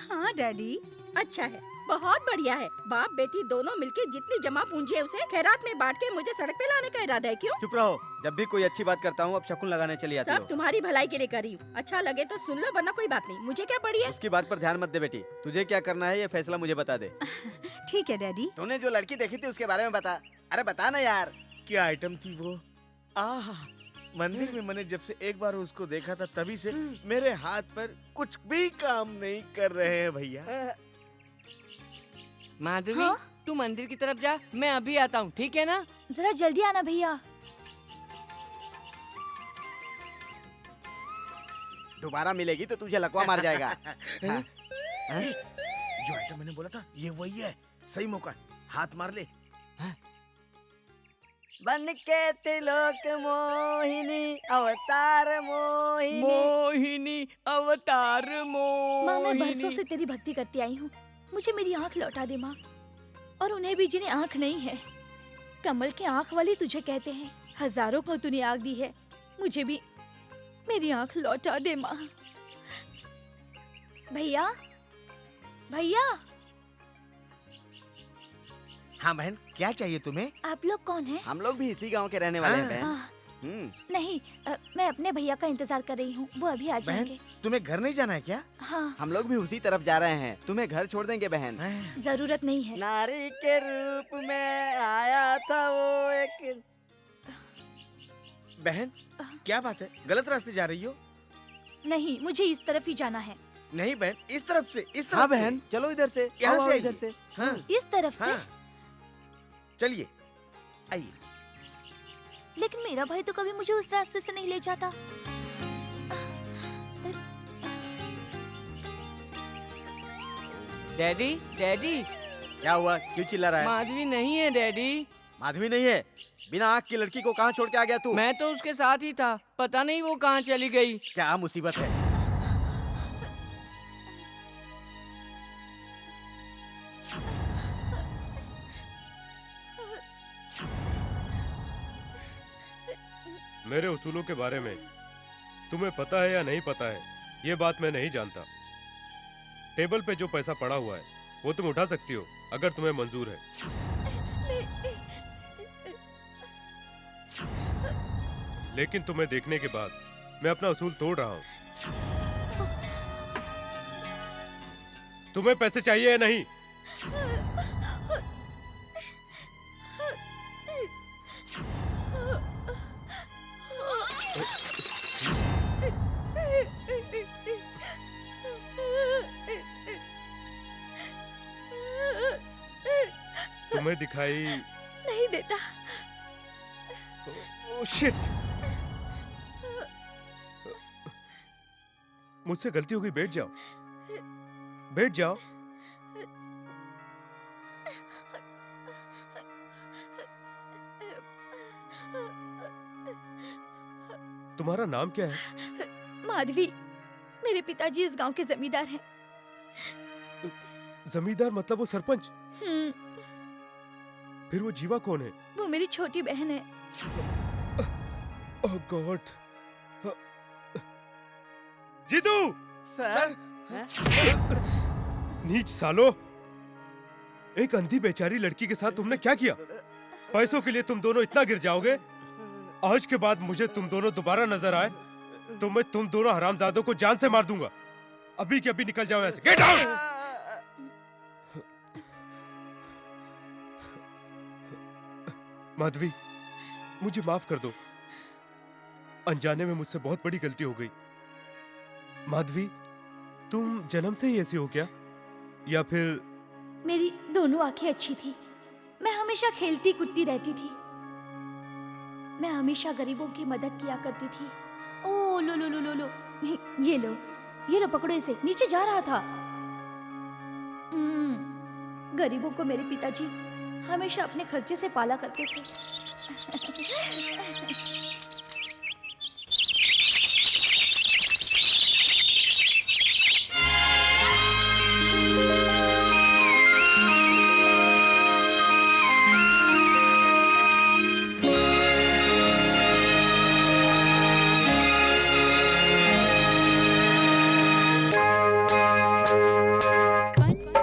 हाँ डैडी। अच्छा है, बहुत बढ़िया है। बाप बेटी दोनों मिलके जितनी जमा पूंजी है उसे खैरात में बांट के मुझे सड़क पे लाने का इरादा है। क्यों? चुप रहो, जब भी कोई अच्छी बात करता हूँ अब शकुन लगाने चली आती सब हो। तुम्हारी भलाई के लिए करी हूँ। अच्छा लगे तो सुन लो, वरना कोई बात नहीं। मुझे क्या पड़ी है? उसकी बात पर ध्यान मत दे बेटी, तुझे क्या करना है ये फैसला मुझे बता दे। ठीक है डैडी। तूने जो लड़की देखी थी उसके बारे में बता। अरे बता ना यार। क्या आइटम थी वो? आह, मंदिर में मैंने जब से एक बार उसको देखा था तभी से मेरे हाथ पर कुछ भी काम नहीं कर रहे हैं भैया। माधवी, तू मंदिर की तरफ जा, मैं अभी आता हूँ, ठीक है ना? जरा जल्दी आना भैया। दोबारा मिलेगी तो तुझे लकवा मार जाएगा। हाँ। हाँ? जो आइटम मैंने बोला था ये वही है, सही मौका है, हाथ मार ले। बन के त्रिलोक मोहिनी अवतार मोहिनी। मोहिनी अवतार माँ, मैं बरसों मोहिनी। से तेरी भक्ति करती आई हूँ, मुझे मेरी आँख लौटा दे माँ। और उन्हें भी जिन्हें आँख नहीं है, कमल के आँख वाली तुझे कहते हैं। हजारों को तूने आँख दी है, मुझे भी मेरी आँख लौटा दे माँ। भैया, भैया, हाँ बहन, क्या चाहिए तुम्हें? आप लोग कौन हैं? हम लोग भी इसी गांव के रहने वाले हैं बहन। हाँ। नहीं, मैं अपने भैया का इंतजार कर रही हूँ, वो अभी आ जाएंगे। तुम्हें घर नहीं जाना है क्या? हाँ। हम लोग भी उसी तरफ जा रहे हैं, तुम्हें घर छोड़ देंगे बहन। जरूरत नहीं है। नारी के रूप में आया था वो एक। बहन, क्या बात है, गलत रास्ते जा रही हो? नहीं, मुझे इस तरफ ही जाना है। नहीं बहन, इस तरफ से, इस तरफ हाँ से। बहन, चलो इधर से, यहाँ आओ, से इधर आइए। से। हाँ। इस तरफ से? चलिए, आइए। लेकिन मेरा भाई तो कभी मुझे उस रास्ते से नहीं ले जाता। Daddy, daddy. क्या हुआ, क्यों चिल्ला रहा है? माधवी नहीं है डैडी। माधवी नहीं है? बिना आँख की लड़की को कहाँ छोड़ के आ गया तू? मैं तो उसके साथ ही था, पता नहीं वो कहाँ चली गई। क्या मुसीबत है? मेरे उसूलों के बारे में तुम्हें पता है या नहीं पता है, ये बात मैं नहीं जानता। टेबल पे जो पैसा पड़ा हुआ है वो तुम उठा सकती हो अगर तुम्हें मंजूर है। लेकिन तुम्हें देखने के बाद मैं अपना उसूल तोड़ रहा हूँ। तुम्हें पैसे चाहिए या नहीं? तुम्हें दिखाई नहीं देता। Oh shit! मुझसे गलती हो गई, बैठ जाओ, बैठ जाओ। तुम्हारा नाम क्या है? माधवी, मेरे पिताजी इस गांव के जमींदार हैं। जमींदार मतलब वो सरपंच? फिर वो जीवा कौन है? वो मेरी छोटी बहन है। ओह गॉड! जीतू! सर? नीच सालो! एक अंधी बेचारी लड़की के साथ तुमने क्या किया? पैसों के लिए तुम दोनों इतना गिर जाओगे? आज के बाद मुझे तुम दोनों दोबारा नजर आए तो मैं तुम दोनों हरामजादों को जान से मार दूंगा। अभी के अभी निकल जाओ यहाँ से। Get out! माधवी, मुझे माफ कर दो, अनजाने में मुझसे बहुत बड़ी गलती हो गई। माधवी, तुम जन्म से ही ऐसी हो क्या, या फिर? मेरी दोनों आंखें अच्छी थी, मैं हमेशा खेलती कूदती रहती थी, मैं हमेशा गरीबों की मदद किया करती थी। ओ लो लो लो लो लो, ये लो, ये लो, पकड़ो इसे, नीचे जा रहा था। गरीबों को मेरे पिताजी हमेशा अपने खर्चे से पाला करते थे।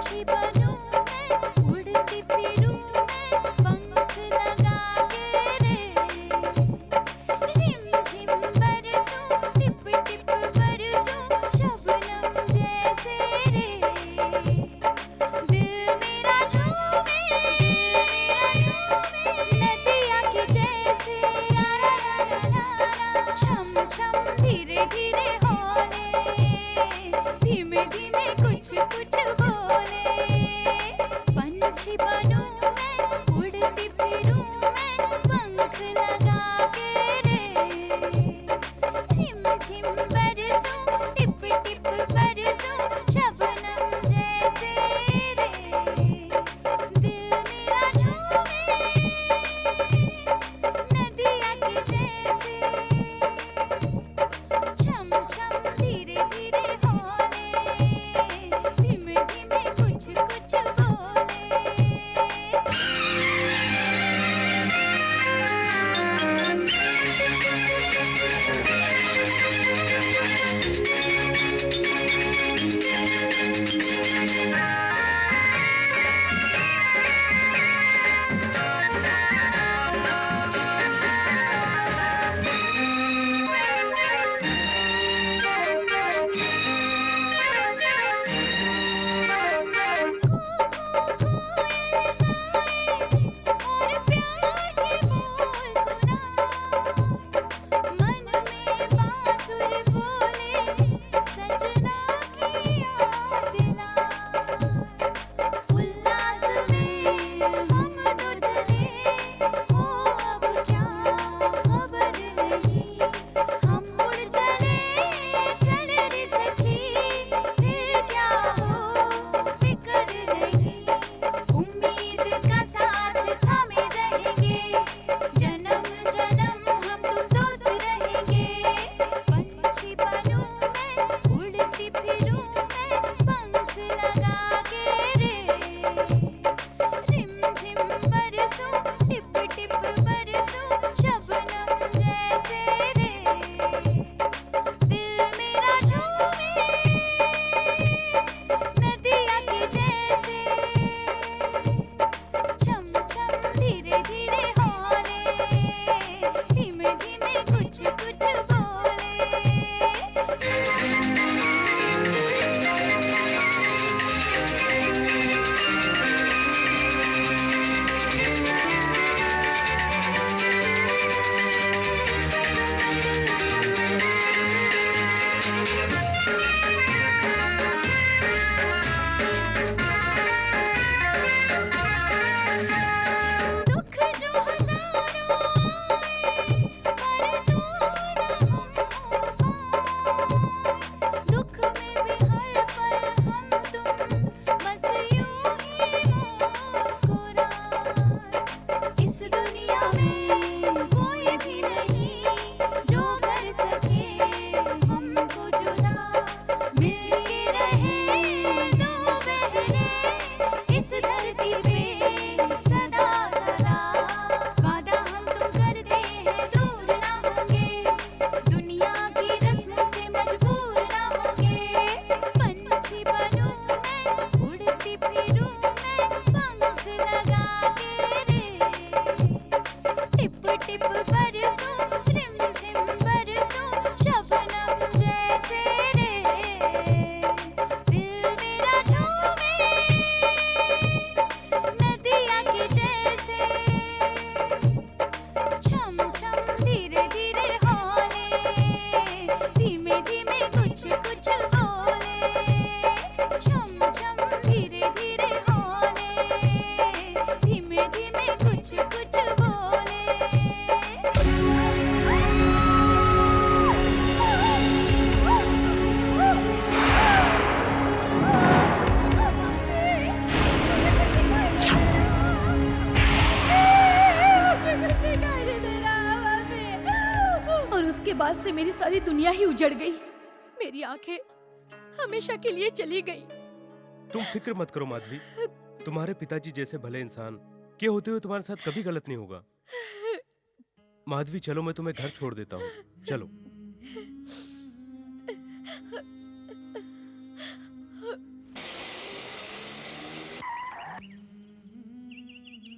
झिम बरसों बाद से मेरी सारी दुनिया ही उजड़ गई। मेरी आंखें हमेशा के लिए चली गई। तुम फिक्र मत करो माधवी, तुम्हारे पिताजी जैसे भले इंसान के होते हुए तुम्हारे साथ कभी गलत नहीं होगा। माधवी चलो, मैं तुम्हें घर छोड़ देता हूँ, चलो।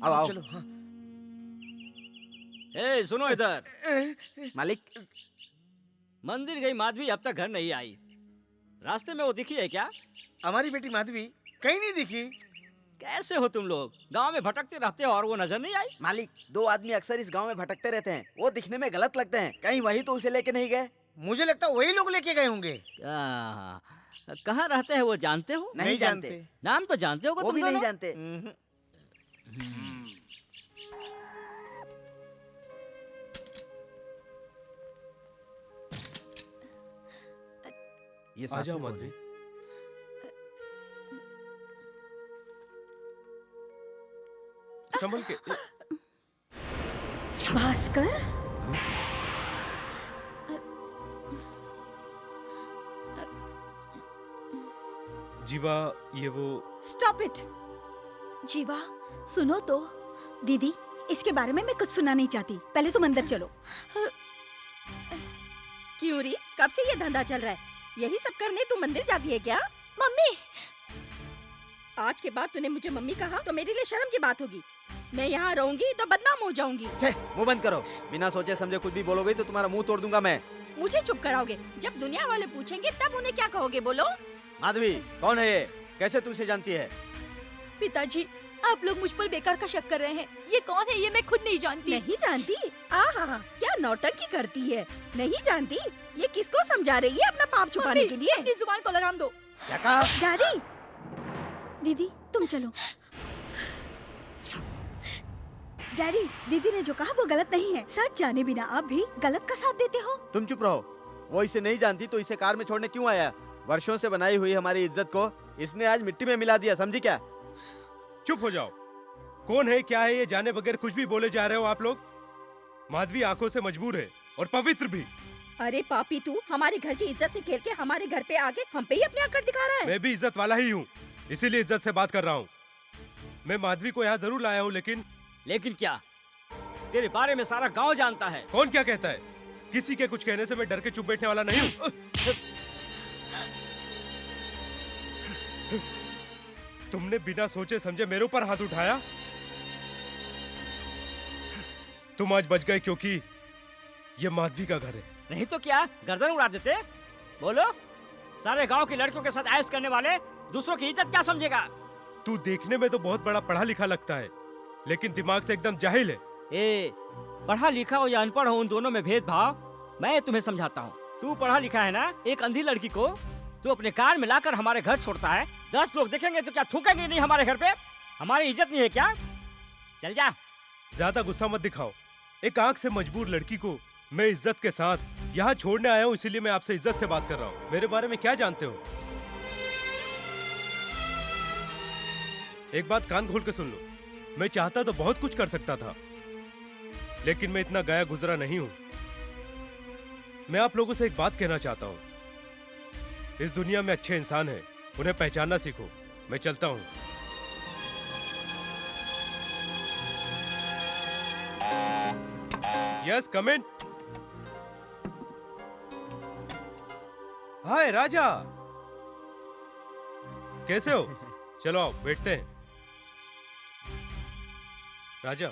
आओ। चलो। हाँ। ए, सुनो इधर। मालिक, मंदिर गई माधवी अब तक घर नहीं आई। रास्ते में वो दिखी है क्या? हमारी बेटी माधवी कहीं नहीं दिखी। कैसे हो तुम लोग? गांव में भटकते रहते हो और वो नजर नहीं आई? मालिक, 2 आदमी अक्सर इस गांव में भटकते रहते हैं। वो दिखने में गलत लगते हैं। कहीं वही तो उसे लेके नहीं गए? मुझे लगता है वही लोग लेके गए होंगे। कहाँ रहते हैं वो जानते हो? नहीं जानते। नाम तो जानते हो वो तुम भी नहीं दोनों? जानते। ये आ जाओ माधवी। संभल के। भास्कर, जीवा, ये वो। Stop it. जीवा, सुनो तो। दीदी, इसके बारे में मैं कुछ सुनना नहीं चाहती। पहले तुम अंदर चलो। क्यों री, कब से ये धंधा चल रहा है? यही सब करने तू मंदिर जाती है क्या? मम्मी, आज के बाद तूने मुझे मम्मी कहा तो मेरे लिए शर्म की बात होगी। मैं यहाँ रहूंगी तो बदनाम हो जाऊंगी। छे, मुंह बंद करो। बिना सोचे समझे कुछ भी बोलोगे तो तुम्हारा मुंह तोड़ दूंगा मैं। मुझे चुप कराओगे? जब दुनिया वाले पूछेंगे तब उन्हें क्या कहोगे? बोलो। माधवी, कौन है ये? कैसे तू इसे जानती है? पिताजी, आप लोग मुझ पर बेकार का शक कर रहे हैं। ये कौन है ये मैं खुद नहीं जानती। नहीं जानती? आहा, क्या नौटंकी करती है। नहीं जानती? ये किसको समझा रही है अपना पाप छुपाने के लिए? अपनी जुबान को लगाम दो। क्या कहा? डैडी, दीदी तुम चलो। डैडी, दीदी ने जो कहा वो गलत नहीं है। सच जाने बिना आप भी गलत का साथ देते हो। तुम चुप रहो। वो इसे नहीं जानती तो इसे कार में छोड़ने क्यों आया? वर्षों से बनाई हुई हमारी इज्जत को इसने आज मिट्टी में मिला दिया, समझी क्या? चुप हो जाओ। कौन है, क्या है, ये जाने बगैर कुछ भी बोले जा रहे हो आप लोग। माधवी आंखों से मजबूर है और पवित्र भी। अरे पापी, तू हमारे घर की इज्जत से खेल के हमारे घर पे आके हम पे ही अपनी अकड़ दिखा रहा है। मैं भी इज्जत वाला ही हूँ, इसीलिए इज्जत से बात कर रहा हूँ। मैं माधवी को यहाँ जरूर लाया हूँ, लेकिन क्या? तेरे बारे में सारा गांव जानता है। कौन क्या कहता है? किसी के कुछ कहने से मैं डर के चुप बैठने वाला नहीं हूँ। तुमने बिना सोचे समझे मेरे ऊपर हाथ उठाया। तुम आज बच गए क्योंकि ये माधवी का घर है। नहीं तो क्या गर्दन उड़ा देते? बोलो, सारे गांव की लड़कियों के साथ ऐश करने वाले दूसरों की इज्जत क्या समझेगा? तू देखने में तो बहुत बड़ा पढ़ा लिखा लगता है, लेकिन दिमाग से एकदम जाहिल है। पढ़ा लिखा हो या अनपढ़ हो, उन दोनों में भेदभाव मैं तुम्हें समझाता हूँ। तू पढ़ा लिखा है ना, एक अंधी लड़की को तू अपने कार में लाकर हमारे घर छोड़ता है। 10 लोग देखेंगे तो क्या थूकेंगे नहीं हमारे घर पे? हमारी इज्जत नहीं है क्या? चल जा। ज्यादा गुस्सा मत दिखाओ। एक आंख से मजबूर लड़की को मैं इज्जत के साथ यहाँ छोड़ने आया हूँ, इसीलिए मैं आपसे इज्जत से बात कर रहा हूँ। मेरे बारे में क्या जानते हो? एक बात कान खोल के सुन लो। मैं चाहता तो बहुत कुछ कर सकता था, लेकिन मैं इतना गया गुजरा नहीं हूं। मैं आप लोगों से एक बात कहना चाहता हूं। इस दुनिया में अच्छे इंसान हैं, उन्हें पहचानना सीखो। मैं चलता हूं। यस, कम इन। हाय राजा, कैसे हो? चलो आओ बैठते हैं। राजा,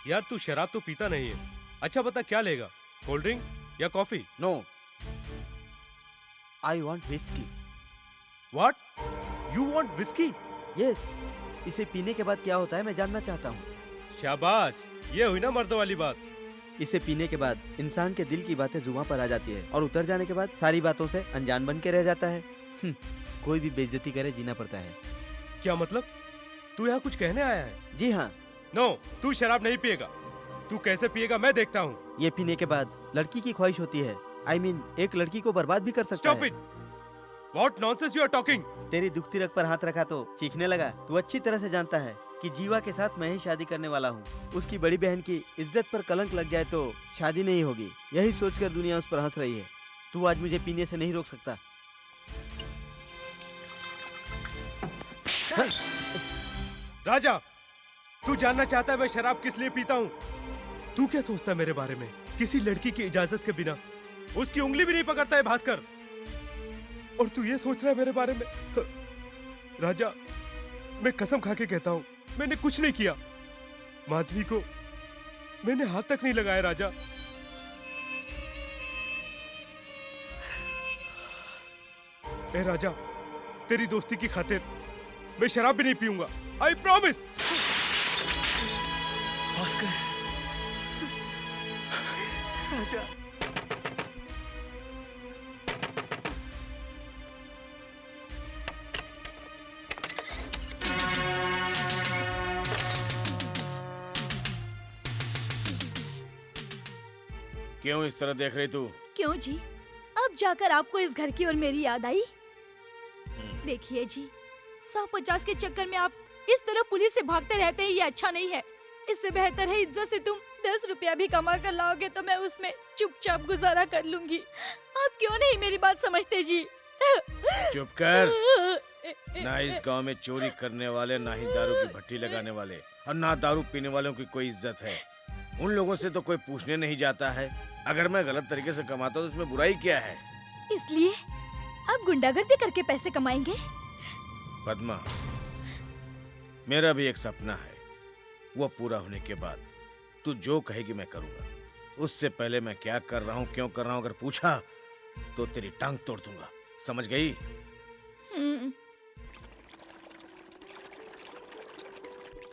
यार तू शराब तो पीता नहीं है। अच्छा बता क्या लेगा, कोल्ड ड्रिंक या coffee? No, I want whisky. What? You want whisky? Yes. इसे पीने के बाद क्या होता है मैं जानना चाहता हूँ। शाबाश, ये हुई ना मर्दों वाली बात। इसे पीने के बाद इंसान के दिल की बातें जुबां पर आ जाती है और उतर जाने के बाद सारी बातों से अनजान बन के रह जाता है। कोई भी बेइज्जती करे जीना पड़ता है। क्या मतलब? तू यहाँ कुछ कहने आया है? जी हाँ। नो, तू शराब नहीं पिएगा। तू कैसे पिएगा मैं देखता हूँ। ये पीने के बाद लड़की की ख्वाहिश होती है। I mean, एक लड़की को बर्बाद भी कर सकता Stop है। it! What nonsense you are talking? तेरी दुखती रग पर हाथ रखा तो चीखने लगा। तू अच्छी तरह से जानता है कि जीवा के साथ मैं ही शादी करने वाला हूँ। उसकी बड़ी बहन की इज्जत पर कलंक लग जाए तो शादी नहीं होगी। यही सोचकर दुनिया उस पर हंस रही है। तू आज मुझे पीने से नहीं रोक सकता। राजा, तू जानना चाहता है मैं शराब किस लिए पीता हूँ? तू क्या सोचता है मेरे बारे में? किसी लड़की की इजाजत के बिना उसकी उंगली भी नहीं पकड़ता है भास्कर। और तू ये सोच रहा है मेरे बारे में? राजा, मैं कसम खा के कहता हूँ, मैंने कुछ नहीं किया। माधवी को मैंने हाथ तक नहीं लगाया राजा। ए राजा, तेरी दोस्ती की खातिर मैं शराब भी नहीं पीऊंगा। I promise. भास्कर, राजा, क्यों इस तरह देख रही तू? क्यों जी? अब जाकर आपको इस घर की और मेरी याद आई? देखिए जी, 150 के चक्कर में आप इस तरह पुलिस से भागते रहते हैं, ये अच्छा नहीं है। इससे बेहतर है इज्जत से तुम 10 रुपया भी कमा कर लाओगे तो मैं उसमें चुपचाप गुजारा कर लूंगी। आप क्यों नहीं मेरी बात समझते जी? चुप कर। ना इस गांव में चोरी करने वाले, ना ही दारू की भट्टी लगाने वाले और ना दारू पीने वालों की कोई इज्जत है। उन लोगों से तो कोई पूछने नहीं जाता है। अगर मैं गलत तरीके से कमाता हूँ तो उसमें बुराई क्या है? इसलिए आप गुंडागर्दी करके पैसे कमाएंगे? पद्मा, मेरा भी एक सपना है। वो पूरा होने के बाद तू जो कहेगी मैं करूंगा। उससे पहले मैं क्या कर रहा हूँ, क्यों कर रहा हूँ, अगर पूछा तो तेरी टांग तोड़ दूंगा। समझ गई?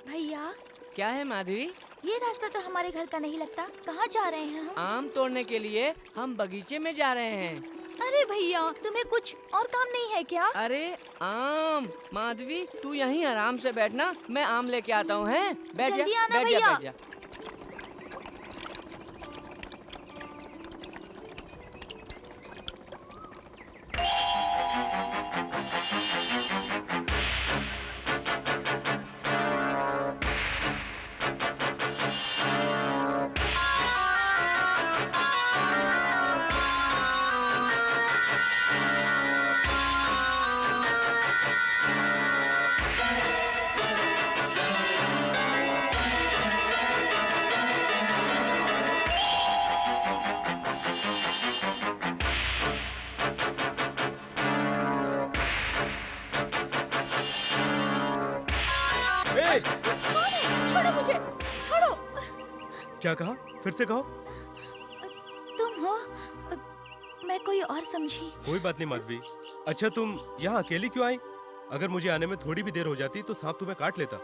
भैया, क्या है माधवी? ये रास्ता तो हमारे घर का नहीं लगता। कहाँ जा रहे हैं हम? आम तोड़ने के लिए हम बगीचे में जा रहे हैं। अरे भैया, तुम्हें कुछ और काम नहीं है क्या? अरे आम, माधवी तू यहीं आराम से बैठना, मैं आम लेके आता हूँ। हैं? बैठ जा, जल्दी आना बैठ जा, भैया। बैठ जा। छोड़ो मुझे, छोड़ो। क्या कहा? फिर से कहो। तुम हो? मैं कोई और समझी। कोई बात नहीं माधवी। अच्छा, तुम यहाँ अकेली क्यों आई? अगर मुझे आने में थोड़ी भी देर हो जाती तो सांप तुम्हें काट लेता।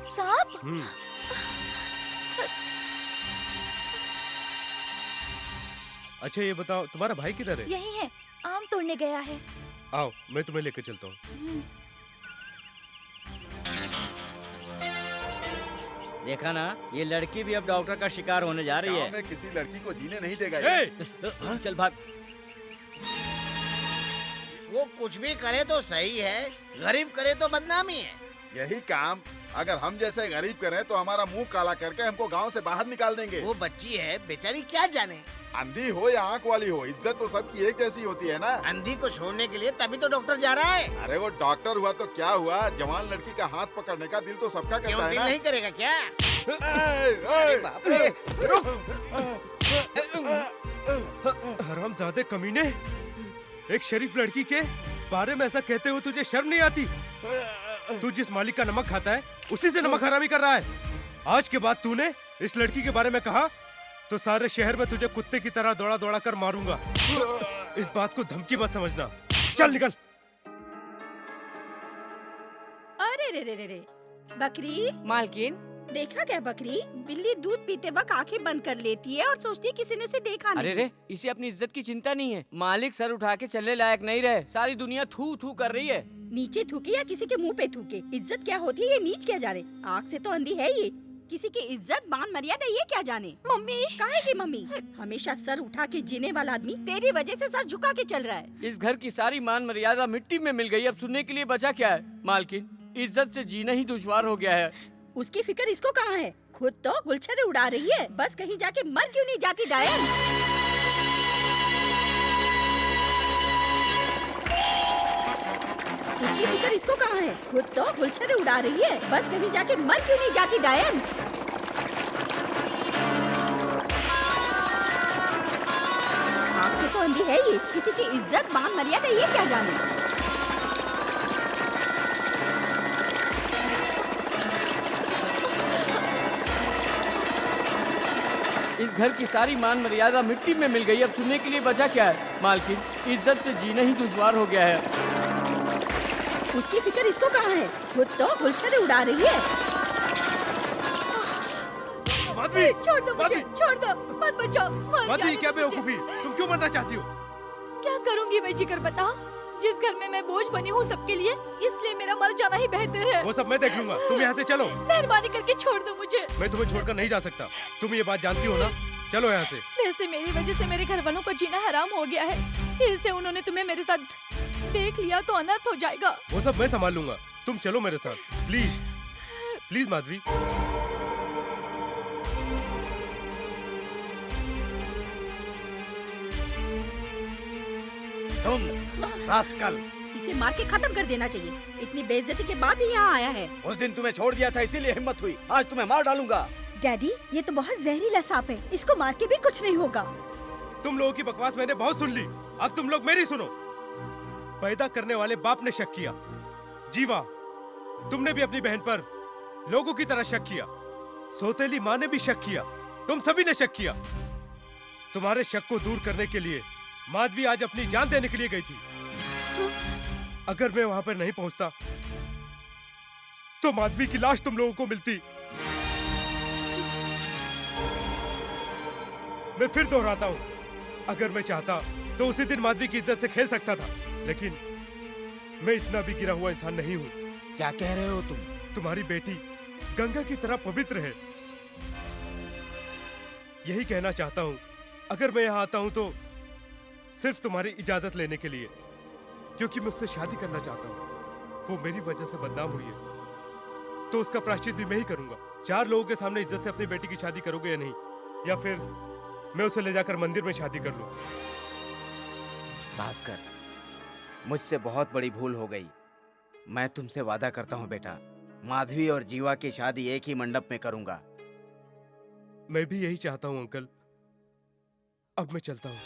सांप? अच्छा ये बताओ, तुम्हारा भाई किधर है? यही है, आम तोड़ने गया है। आओ, मैं तुम्हें लेकर चलता हूँ। देखा ना, ये लड़की भी अब डॉक्टर का शिकार होने जा रही है। गाँव में किसी लड़की को जीने नहीं देगा ए! ये। चल भाग। वो कुछ भी करे तो सही है, गरीब करे तो बदनामी है। यही काम अगर हम जैसे गरीब करें तो हमारा मुंह काला करके हमको गांव से बाहर निकाल देंगे। वो बच्ची है, बेचारी क्या जाने। अंधी हो या आंख वाली हो, इज्जत तो सबकी एक जैसी होती है ना। अंधी को छोड़ने के लिए तभी तो डॉक्टर जा रहा है। अरे वो डॉक्टर हुआ तो क्या हुआ, जवान लड़की का हाथ पकड़ने का दिल तो सबका करता है दिल ना। नहीं करेगा क्या? अरे बाप रे! हरामजादे कमीने, एक शरीफ लड़की के बारे में ऐसा कहते हुए तुझे शर्म नहीं आती? तू जिस मालिक का नमक खाता है उसी से नमक हरामी कर रहा है। आज के बाद तूने इस लड़की के बारे में कहा तो सारे शहर में तुझे कुत्ते की तरह दौड़ा दौड़ा कर मारूंगा। इस बात को धमकी मत समझना। चल निकल। अरे रे रे रे रे, बकरी। मालकिन, देखा क्या बकरी? बिल्ली दूध पीते वक्त आंखें बंद कर लेती है और सोचती है किसी ने उसे देखा नहीं। अरे रे, इसे अपनी इज्जत की चिंता नहीं है। मालिक सर उठा के चलने लायक नहीं रहे, सारी दुनिया थू थू कर रही है। नीचे थूके या किसी के मुंह पे थूके, इज्जत क्या होती है ये नीच क्या जाने। आँख से तो अंधी है ये, किसी की इज्जत मान मर्यादा ये क्या जाने। मम्मी, काहे की मम्मी? हमेशा सर उठा के जीने वाला आदमी तेरी वजह से सर झुका के चल रहा है। इस घर की सारी मान मर्यादा मिट्टी में मिल गई, अब सुनने के लिए बचा क्या है? मालकिन, इज्जत से जीना ही दुश्वार हो गया है। उसकी फिक्र इसको कहाँ है? खुद तो गुलछरे उड़ा रही है, बस कहीं जाके मर क्यों नहीं जाती डायन? उसकी फिक्र इसको कहाँ है? खुद तो गुलछरे उड़ा रही है, बस कहीं जाके मर क्यों नहीं जाती डायन? आँख से तो अंधी है ये, किसी की इज्जत मान मर्यादा ये क्या जाने? इस घर की सारी मान मर्यादा मिट्टी में मिल गई। अब सुनने के लिए बचा क्या है? मालकिन, इज्जत से जीना ही दुश्वार हो गया है। उसकी फिक्र इसको कहाँ है? खुद तो गुलछरे उड़ा रही है। माधवी, छोड़ दो मुझे, छोड़ दो, मत बचाओ। माधवी, क्या बेवकूफी? तुम क्यों मरना चाहती हो? क्या करूंगी मैं जिगर बताओ? जिस घर में मैं बोझ बनी हूँ सबके लिए, इसलिए मेरा मर जाना ही बेहतर है। वो सब मैं देख लूंगा, तुम यहाँ से चलो। मेहरबानी करके छोड़ दो मुझे। मैं तुम्हें छोड़कर नहीं जा सकता, तुम ये बात जानती हो ना? चलो यहाँ से। वैसे मेरी वजह से मेरे घर वालों को जीना हराम हो गया है, इससे उन्होंने तुम्हें मेरे साथ देख लिया तो अनर्थ हो जाएगा। वो सब मैं संभाल लूंगा, तुम चलो मेरे साथ, प्लीज प्लीज माधवी। तुम रास्कल, इसे मार के खत्म कर देना चाहिए। इतनी बेइज्जती के बाद ही यहाँ आया है। उस दिन तुम्हें छोड़ दिया था इसीलिए हिम्मत हुई, आज तुम्हें मार डालूंगा। डैडी, ये तो बहुत जहरीला सांप है, इसको मार के भी कुछ नहीं होगा। तुम लोगों की बकवास मैंने बहुत सुन ली, अब तुम लोग मेरी सुनो। पैदा करने वाले बाप ने शक किया, जीवा तुमने भी अपनी बहन पर लोगों की तरह शक किया, सौतेली माँ ने भी शक किया, तुम सभी ने शक किया। तुम्हारे शक को दूर करने के लिए माधवी आज अपनी जान देने के लिए गई थी। अगर मैं वहां पर नहीं पहुंचता तो माधवी की लाश तुम लोगों को मिलती। मैं फिर दोहराता हूं, अगर मैं चाहता तो उसी दिन माधवी की इज्जत से खेल सकता था, लेकिन मैं इतना भी गिरा हुआ इंसान नहीं हूं। क्या कह रहे हो तुम? तुम्हारी बेटी गंगा की तरह पवित्र है, यही कहना चाहता हूं। अगर मैं यहाँ आता हूं तो सिर्फ तुम्हारी इजाजत लेने के लिए, क्योंकि मैं उससे शादी करना चाहता हूँ। वो मेरी वजह से बदनाम हुई है, तो उसका प्रायश्चित भी मैं ही करूंगा। 4 लोगों के सामने इज्जत से अपनी बेटी की शादी करोगे या नहीं, या फिर मैं उसे ले जाकर मंदिर में शादी कर लूं? भास्कर, मुझसे बहुत बड़ी भूल हो गई। मैं तुमसे वादा करता हूँ बेटा, माधवी और जीवा की शादी एक ही मंडप में करूंगा। मैं भी यही चाहता हूँ अंकल, अब मैं चलता हूँ।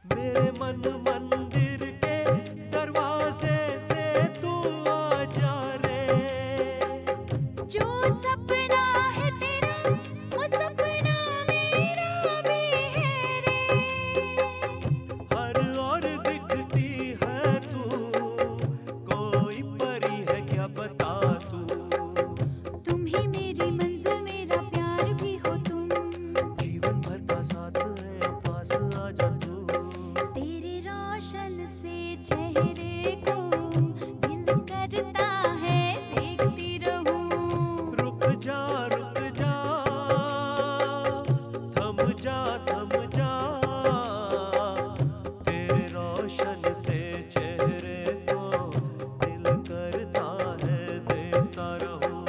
मेरे मन मंदिर के दरवाजे से तू आ जा रे, जो जा तेरे रोशन से चेहरे को दिल करता है देखता रहूं।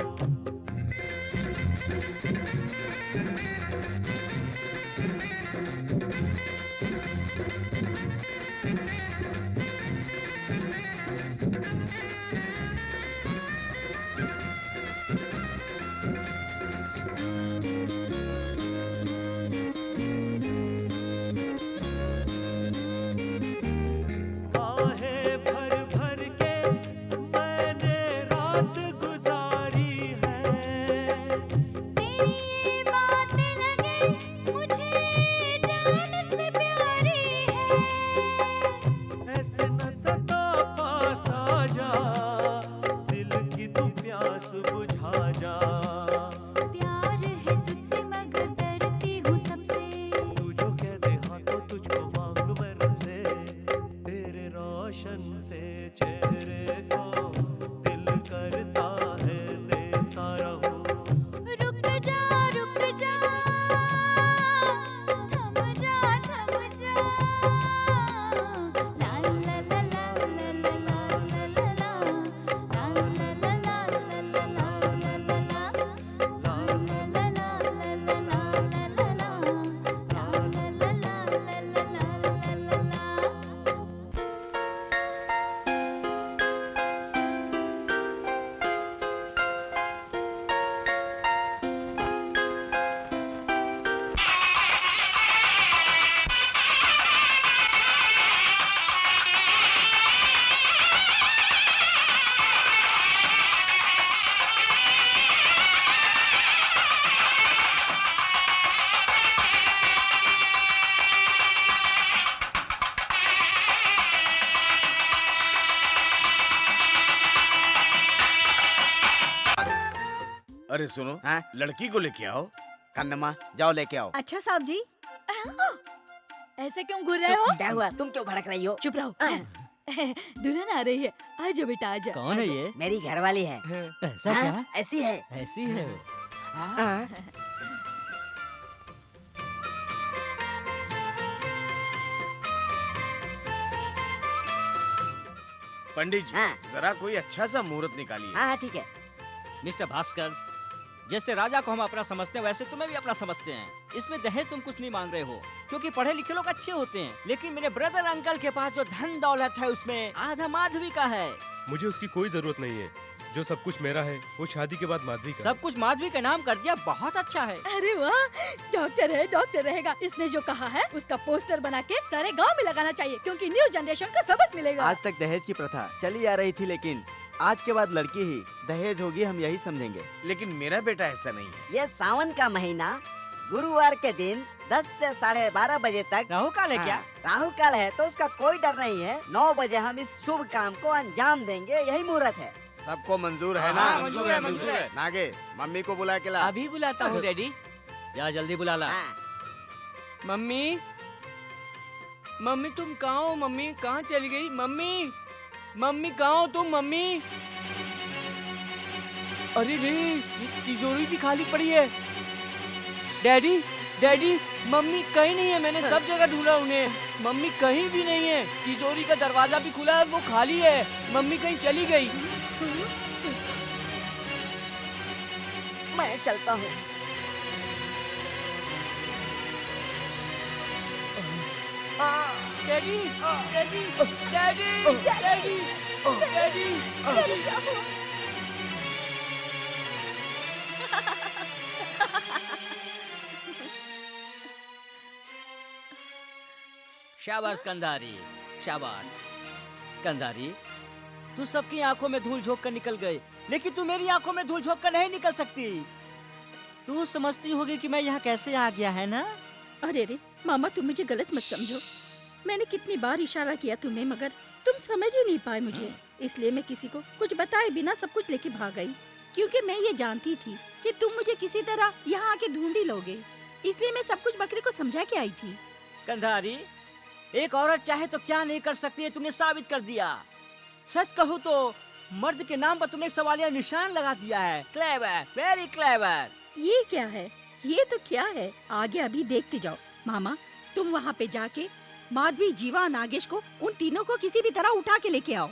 काहे भर भर के मैंने रात गुजारी है। तेरी ये बातें लगे मुझे जान से प्यारी है। ऐसे न सता पास आ जा, दिल की तू प्यास बुझा जा। प्यार है तुझसे मगर डरती हूँ सबसे। तू जो कह दे हाँ तो तुझको मांग लूं मैं रब से। तेरे रोशन से चेहरे को दिल करता है देखता रहूं। रुक जा थम जा ला ला ला ला ला ला ला ला ला ला ला ला ला ला अरे सुनो, लड़की को लेके आओ। कन्नमा जाओ लेके आओ। अच्छा साहब जी। ऐसे क्यों घूर रहे हो? क्या हुआ? तुम क्यों भड़क रही हो? चुप रहो। दुल्हन आ रही है, आजा बेटा आजा। कौन है ये? मेरी घरवाली है। ऐसा हाँ, क्या? ऐसी है। ऐसी है। पंडित जी, जरा कोई अच्छा सा मुहूर्त निकालिए। हाँ ठीक है। मिस्टर भास्कर, जैसे राजा को हम अपना समझते हैं वैसे तुम्हें भी अपना समझते हैं। इसमें दहेज तुम कुछ नहीं मांग रहे हो, क्योंकि पढ़े लिखे लोग अच्छे होते हैं। लेकिन मेरे ब्रदर अंकल के पास जो धन दौलत है उसमें आधा माधवी का है। मुझे उसकी कोई जरूरत नहीं है। जो सब कुछ मेरा है वो शादी के बाद माधवी का। सब कुछ माधवी के नाम कर दिया, बहुत अच्छा है। अरे वाह, डॉक्टर है, डॉक्टर रहेगा। इसने जो कहा है उसका पोस्टर बना के सारे गांव में लगाना चाहिए, क्योंकि न्यू जनरेशन को सबक मिलेगा। आज तक दहेज की प्रथा चली आ रही थी, लेकिन आज के बाद लड़की ही दहेज होगी, हम यही समझेंगे। लेकिन मेरा बेटा ऐसा नहीं है। ये सावन का महीना गुरुवार के दिन 10 से 12:30 बजे तक राहु काल है क्या? राहु काल है तो उसका कोई डर नहीं है। 9 बजे हम इस शुभ काम को अंजाम देंगे, यही मुहूर्त है। सबको मंजूर है ना? हाँ, मंजूर है, मंजूर है। नागे, मम्मी को बुला के ला। अभी बुलाता हूँ डैडी। जा जल्दी बुला ला। मम्मी, मम्मी तुम कहाँ हो? मम्मी कहाँ चली गई? मम्मी, मम्मी कहाँ हो तुम? मम्मी, अरे रे, तिजोरी भी खाली पड़ी है। डैडी, डैडी, मम्मी कहीं नहीं है। मैंने सब जगह ढूंढा उन्हें, मम्मी कहीं भी नहीं है। तिजोरी का दरवाजा भी खुला है और वो खाली है। मम्मी कहीं चली गई। मैं चलता हूँ। Daddy, daddy, daddy, daddy, daddy, शाबाश कंधारी, शाबाश। कंधारी, तू सबकी आंखों में धूल झोंक कर निकल गए, लेकिन तू मेरी आंखों में धूल झोंक कर नहीं निकल सकती। तू समझती होगी कि मैं यहाँ कैसे आ गया है ना? अरे रे मामा, तुम मुझे गलत मत समझो। मैंने कितनी बार इशारा किया तुम्हें, मगर तुम समझ ही नहीं पाए मुझे। इसलिए मैं किसी को कुछ बताए बिना सब कुछ लेके भाग गई, क्योंकि मैं ये जानती थी कि तुम मुझे किसी तरह यहाँ आके ढूंढ ही लोगे। इसलिए मैं सब कुछ बकरी को समझा के आई थी। कंधारी, एक औरत चाहे तो क्या नहीं कर सकती है, तुमने साबित कर दिया। सच कहूँ तो मर्द के नाम पर तुमने एक सवालिया निशान लगा दिया है। Clever, very clever. ये क्या है? ये तो क्या है? आगे अभी देखते जाओ। मामा तुम वहाँ पे जाके माधवी, जीवा, नागेश को, उन तीनों को किसी भी तरह उठा के लेके आओ।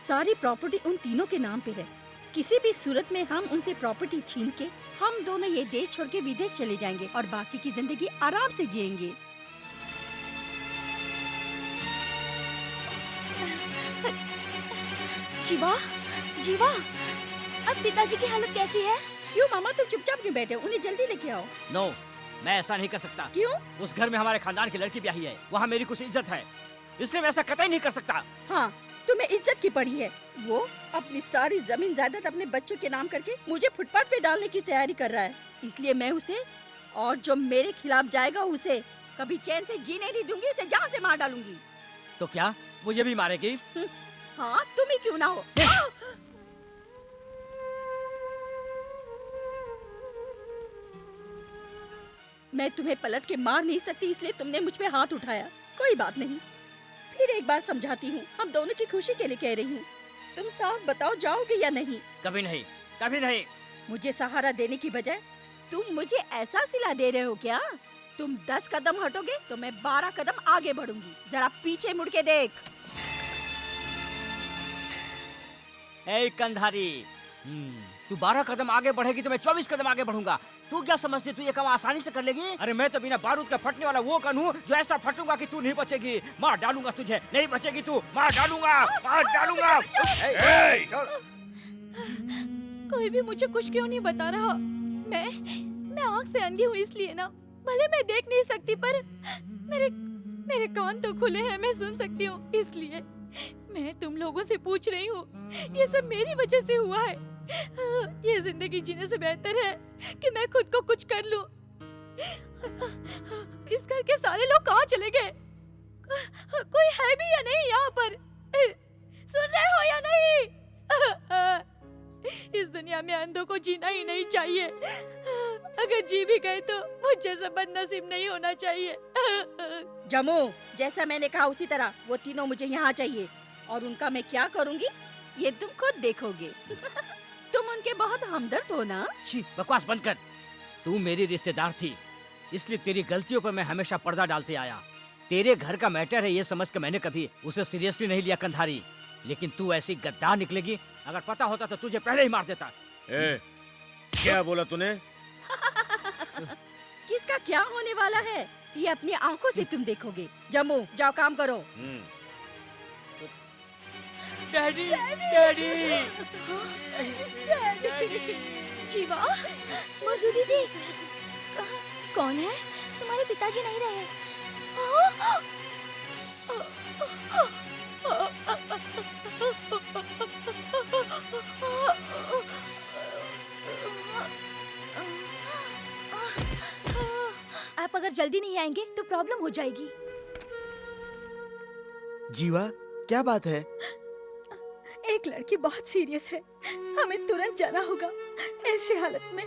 सारी प्रॉपर्टी उन तीनों के नाम पे है। किसी भी सूरत में हम उनसे प्रॉपर्टी छीन के हम दोनों ये देश छोड़ के विदेश चले जाएंगे और बाकी की जिंदगी आराम से जिएंगे। जीवा, जीवा, अब पिताजी की हालत कैसी है? क्यों मामा तुम चुपचाप क्यों बैठे हो? उन्हें जल्दी लेके आओ। नो, मैं ऐसा नहीं कर सकता। क्यों? उस घर में हमारे खानदान की लड़की ब्याही है, वहाँ मेरी कुछ इज्जत है, इसलिए मैं ऐसा कतई नहीं कर सकता। हाँ, तुम्हें इज्जत की पड़ी है। वो अपनी सारी जमीन जायदाद अपने बच्चों के नाम करके मुझे फुटपाथ पे डालने की तैयारी कर रहा है। इसलिए मैं उसे और जो मेरे खिलाफ जाएगा उसे कभी चैन से जीने नहीं दूंगी, उसे जान से मार डालूंगी। तो क्या मुझे भी मारेगी? हाँ, तुम ही क्यों ना हो। मैं तुम्हें पलट के मार नहीं सकती, इसलिए तुमने मुझ पे हाथ उठाया। कोई बात नहीं, फिर एक बार समझाती हूँ, हम दोनों की खुशी के लिए कह रही हूँ। तुम साफ बताओ, जाओगे या नहीं? कभी नहीं, कभी नहीं। मुझे सहारा देने की बजाय तुम मुझे ऐसा सिला दे रहे हो क्या? तुम 10 कदम हटोगे तो मैं 12 कदम आगे बढ़ूंगी। जरा पीछे मुड़ के देख। ए कंधारी, तू 12 कदम आगे बढ़ेगी तो मैं 24 कदम आगे बढ़ूंगा। तू क्या समझती तू ये काम आसानी से कर लेगी? अरे मैं तो बिना बारूद का फटने वाला वो गन हूँ जो ऐसा फटूंगा कि तू नहीं बचेगी। मार डालूंगा तुझे, नहीं बचेगी तू, मार डालूंगा, मार डालूंगा। कोई भी मुझे कुछ क्यों नहीं बता रहा? मैं आँख से अंधी हूँ इसलिए ना, भले मैं देख नहीं सकती पर मेरे कान तो खुले हैं, मैं सुन सकती हूँ। इसलिए मैं तुम लोगों से पूछ रही हूँ, ये सब मेरी वजह से हुआ है। ये जिंदगी जीने से बेहतर है कि मैं खुद को कुछ कर लूं। इस घर के सारे लोग कहाँ चले गए? कोई है भी या नहीं यहाँ पर? सुन रहे हो या नहीं? इस दुनिया में अंधों को जीना ही नहीं चाहिए। अगर जी भी गए तो मुझ जैसा बदनसीब नहीं होना चाहिए। जमू, जैसा मैंने कहा उसी तरह वो तीनों मुझे यहाँ चाहिए, और उनका मैं क्या करूँगी ये तुम खुद देखोगे। तुम उनके बहुत हमदर्द हो ना? छी, बकवास बंद कर। तू मेरी रिश्तेदार थी, इसलिए तेरी गलतियों पर मैं हमेशा पर्दा डालते आया। तेरे घर का मैटर है ये समझ के मैंने कभी उसे सीरियसली नहीं लिया कंधारी, लेकिन तू ऐसी गद्दार निकलेगी, अगर पता होता तो तुझे पहले ही मार देता। क्या बोला तूने? किसका क्या होने वाला है ये अपनी आंखों से तुम देखोगे। जम्मू, जाओ काम करो। डैडी, डैडी, जीवा, मधु दीदी, कौन है? तुम्हारे पिताजी नहीं रहे। आप अगर जल्दी नहीं आएंगे तो प्रॉब्लम हो जाएगी। जीवा, क्या बात है? एक लड़की बहुत सीरियस है, हमें तुरंत जाना होगा। ऐसी हालत में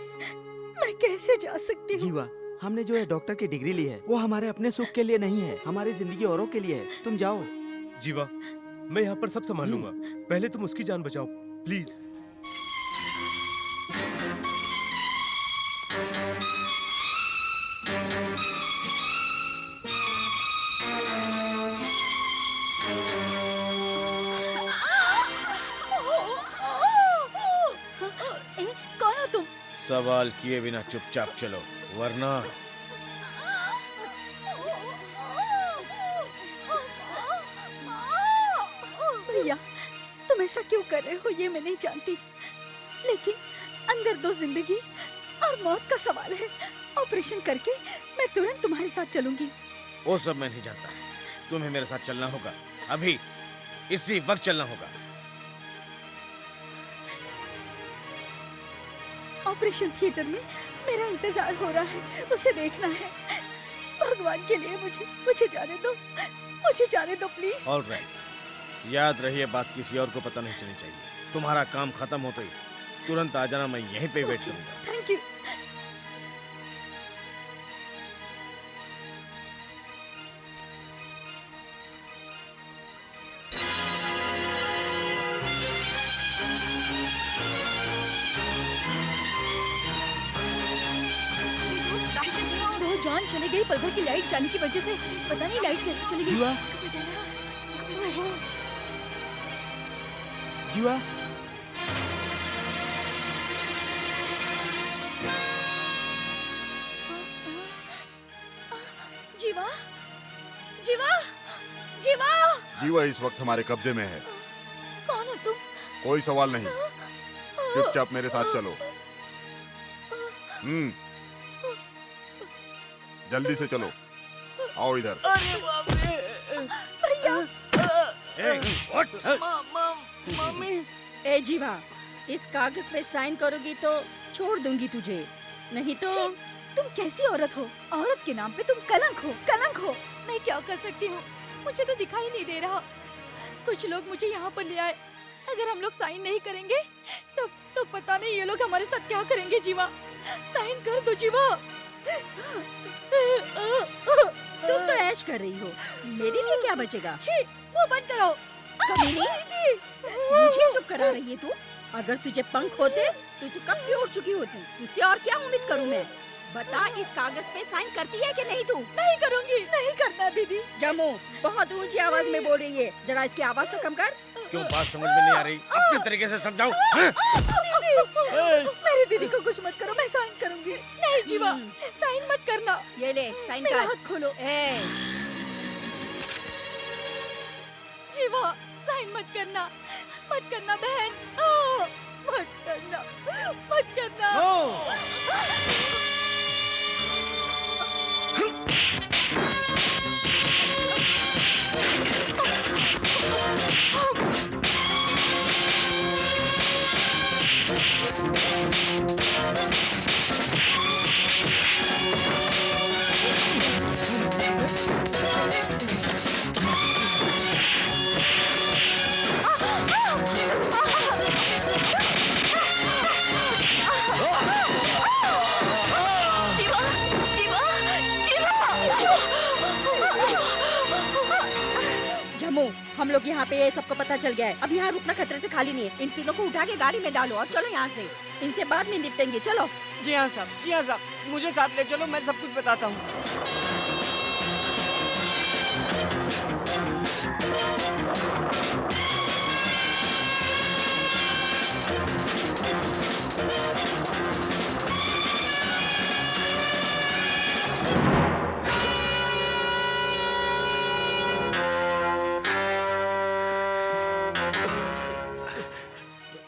मैं कैसे जा सकती हूँ? जीवा, हमने जो है डॉक्टर की डिग्री ली है वो हमारे अपने सुख के लिए नहीं है, हमारी जिंदगी औरों के लिए है। तुम जाओ। जीवा, मैं यहाँ पर सब संभाल लूंगा, पहले तुम उसकी जान बचाओ प्लीज। कौन हो तुम? सवाल किए बिना चुपचाप चलो, वरना भैया, तुम ऐसा क्यों कर रहे हो ये मैं नहीं जानती, लेकिन अंदर दो जिंदगी और मौत का सवाल है। ऑपरेशन करके मैं तुरंत तुम्हारे साथ चलूंगी। वो सब मैं नहीं जानता। तुम्हें मेरे साथ चलना होगा, अभी इसी वक्त चलना होगा। ऑपरेशन थिएटर में मेरा इंतजार हो रहा है, उसे देखना है। भगवान के लिए मुझे जाने दो, मुझे जाने दो प्लीज। ऑल राइट, याद रहिए बात किसी और को पता नहीं चलनी चाहिए। तुम्हारा काम खत्म होते ही तुरंत आ जाना, मैं यहीं पे वेट करूंगा। Thank you. जान चली गई पल भर की लाइट जाने की वजह से। पता नहीं लाइट कैसे चली गई। जीवा जीवा जीवा जीवा जीवा जीवा इस वक्त हमारे कब्जे में है। कौन हो तुम? कोई सवाल नहीं, चुपचाप मेरे साथ चलो। जल्दी से चलो, आओ इधर। अरे बाप रे भैया। मम्मी। ए जीवा, इस कागज पे साइन करोगी तो छोड़ दूंगी तुझे, नहीं तो। तुम कैसी औरत हो? औरत के नाम पे तुम कलंक हो, कलंक हो। मैं क्या कर सकती हूँ, मुझे तो दिखाई नहीं दे रहा। कुछ लोग मुझे यहाँ पर ले आए। अगर हम लोग साइन नहीं करेंगे तो पता नहीं ये लोग हमारे साथ क्या करेंगे। जीवा साइन कर दो जीवा। तुम तो ऐश कर रही हो, मेरे लिए क्या बचेगा? छी, वो बंद करो। कमीनी, मुझे चुप करा रही है तू? अगर तुझे पंख होते तो तू कब की उड़ चुकी होती। तुझसे और क्या उम्मीद करूं मैं? बता, इस कागज पे साइन करती है कि नहीं तू? नहीं करूंगी। नहीं करना दीदी। जमो बहुत ऊंची आवाज में बोल रही है, जरा इसकी आवाज तो कम कर। क्यों बात समझ में नहीं आ रही? अपने तरीके से समझाओ। दीदी, मेरी दीदी को कुछ मत करो, मैं साइन करूंगी। नहीं जीवा, साइन मत करना। ये ले साइन मेरा कर। हाथ खोलो। जीवा साइन मत करना, मत करना बहन। मत करना, मत करना। हम लोग यहाँ पे ये सबको पता चल गया है। अब यहाँ रुकना खतरे से खाली नहीं है। इन तीनों को उठा के गाड़ी में डालो और चलो यहाँ से। इनसे बाद में निपटेंगे। चलो। जी हाँ साहब, जी हाँ साहब, मुझे साथ ले चलो, मैं सब कुछ बताता हूँ।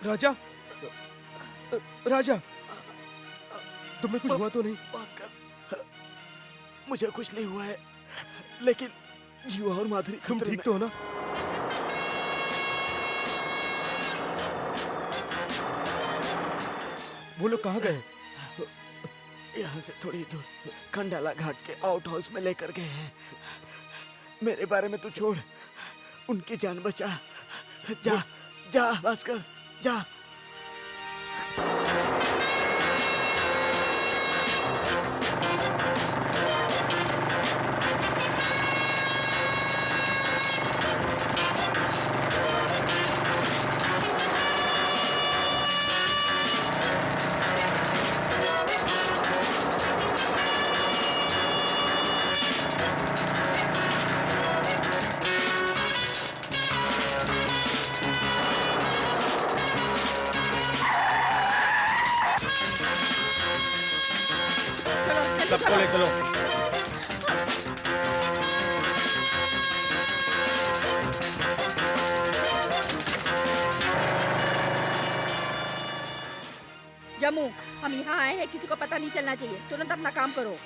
राजा, राजा, तुम्हें कुछ हुआ तो नहीं? भास्कर, मुझे कुछ नहीं हुआ है, लेकिन जीवा और माधुरी तुम खतरे ठीक में। तो हो ना? वो लोग कहाँ गए? यहाँ से थोड़ी दूर खंडाला घाट के आउट हाउस में लेकर गए हैं। मेरे बारे में तू छोड़, उनकी जान बचा। जा जा भास्कर, जा। सबको ले चलो। जम्मू, हम यहाँ आए हैं, किसी को पता नहीं चलना चाहिए। तुरंत अपना काम करो।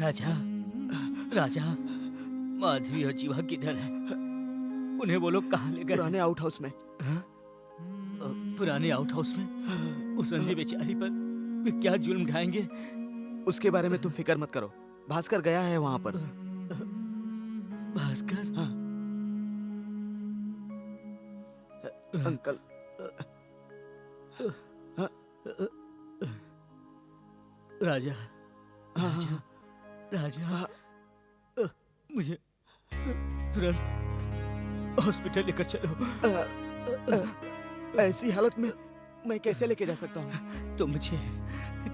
राजा, राजा, माधवी और जीवा किधर है? उन्हें वो लोग कहाँ ले गए? पुराने आउट हाउस में। पुराने आउट हाउस में? उस अंधी बेचारी पर वे क्या जुल्म ढाएंगे? उसके बारे में तुम फिक्र मत करो, भास्कर गया है वहां पर। भास्कर? हाँ। अंकल। राजा, राजा, राजा, मुझे तुरंत हॉस्पिटल लेकर चलो। ऐसी हालत में मैं कैसे लेके जा सकता हूँ? तुम मुझे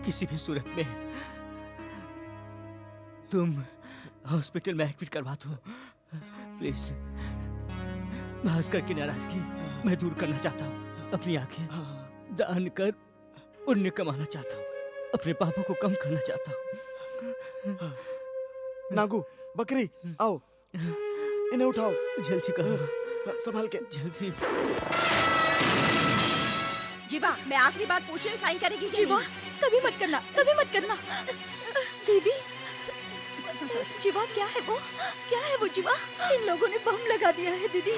किसी भी सूरत में तुम हॉस्पिटल में एडमिट करवा दो प्लीज। भास्कर की नाराजगी मैं दूर करना चाहता हूँ। अपनी आंखें दान कर पुण्य कमाना चाहता हूँ। अपने पापों को कम करना चाहता हूँ। नागू, बकरी, आओ, इन्हें उठाओ। जल्दी करो, संभाल के, जल्दी। जीवा, मैं आखिरी बार पूछ रही हूँ, साइन करेगी कि जीवा, नहीं? कभी मत करना, कभी मत करना। दीदी, जीवा क्या है वो? क्या है वो जीवा? इन लोगों ने बम लगा दिया है दीदी।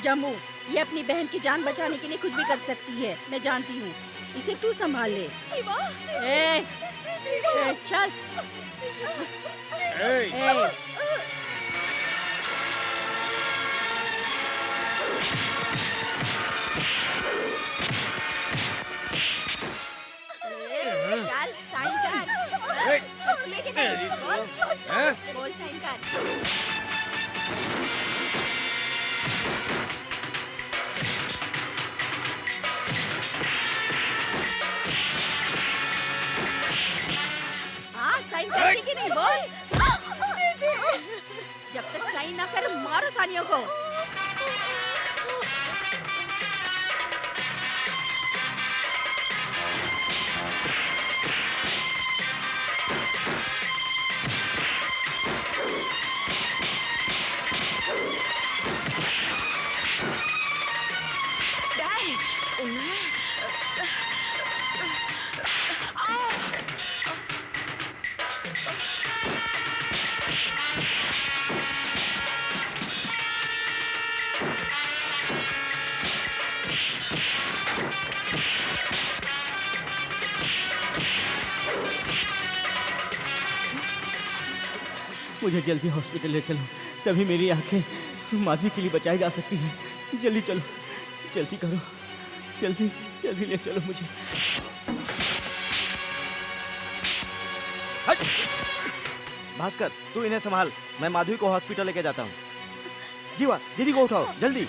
जम्मू, ये अपनी बहन की जान बचाने के लिए कुछ भी कर सकती है, मैं जानती हूँ। इसे तू संभाल ले। जीवा, चल। चल साइन कर। छुट्टी है कि नहीं? बोल साइन कर। हाँ साइन करती कि नहीं? बोल। जब तक साइन ना कर मारो सानियों को। मुझे जल्दी हॉस्पिटल ले चलो, तभी मेरी आंखें माधवी के लिए बचाई जा सकती हैं। जल्दी चलो, जल्दी करो, जल्दी जल्दी ले चलो मुझे। भास्कर, तू इन्हें संभाल, मैं माधवी को हॉस्पिटल लेके जाता हूँ। जीवा, दीदी को उठाओ, जल्दी।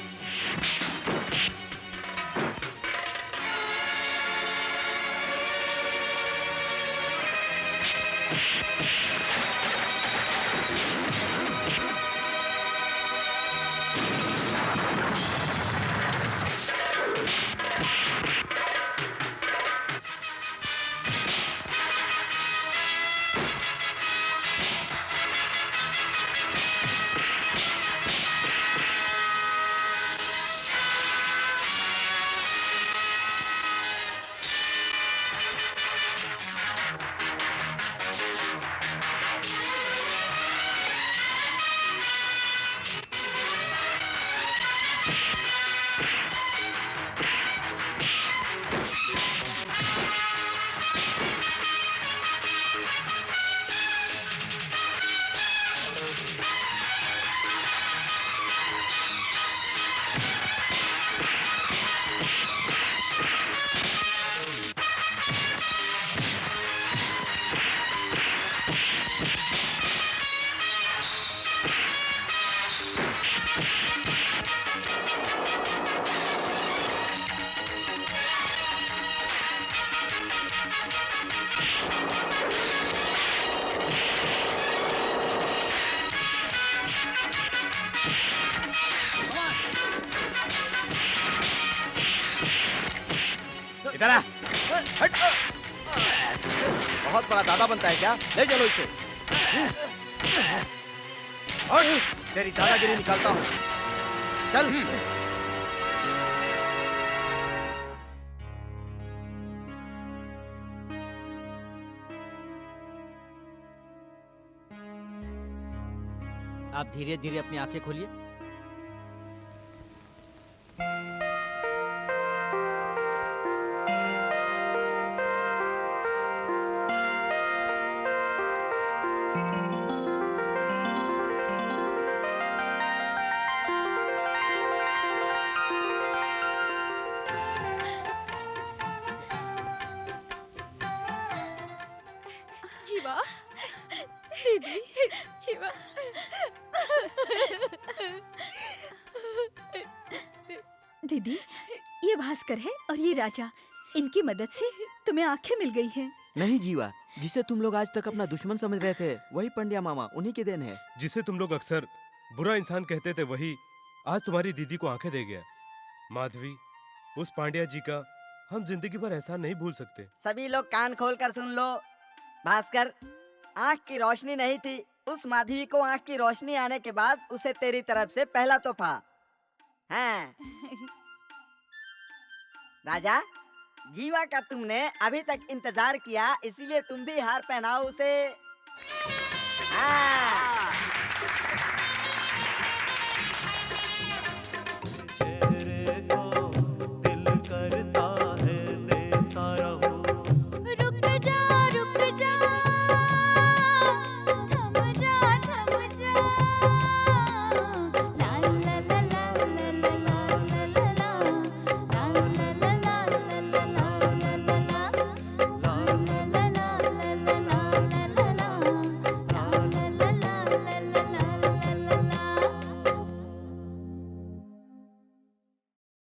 इधर आ। हट। बहुत बड़ा दादा बनता है क्या? ले चलो इसे। हट, तेरी दादागिरी निकालता हूँ। चल। आप धीरे धीरे अपनी आंखें खोलिए। जीवा, दीदी, जीवा। दीदी, ये भास्कर है और ये राजा। इनकी मदद से तुम्हें आंखें मिल गई हैं। नहीं जीवा, जिसे तुम लोग आज तक अपना दुश्मन समझ रहे थे वही पंड्या मामा, उन्हीं की देन है। जिसे तुम लोग अक्सर बुरा इंसान कहते थे वही आज तुम्हारी दीदी को आंखें दे गया। माधवी, उस पांड्या जी का हम जिंदगी भर एहसान नहीं भूल सकते। सभी लोग कान खोल कर सुन लो। भास्कर, आँख की रोशनी नहीं थी। उस माधवी को आँख की रोशनी आने के बाद उसे तेरी तरफ से पहला तोहफा। हाँ। राजा, जीवा का तुमने अभी तक इंतजार किया, इसीलिए तुम भी हार पहनाओ उसे। हाँ।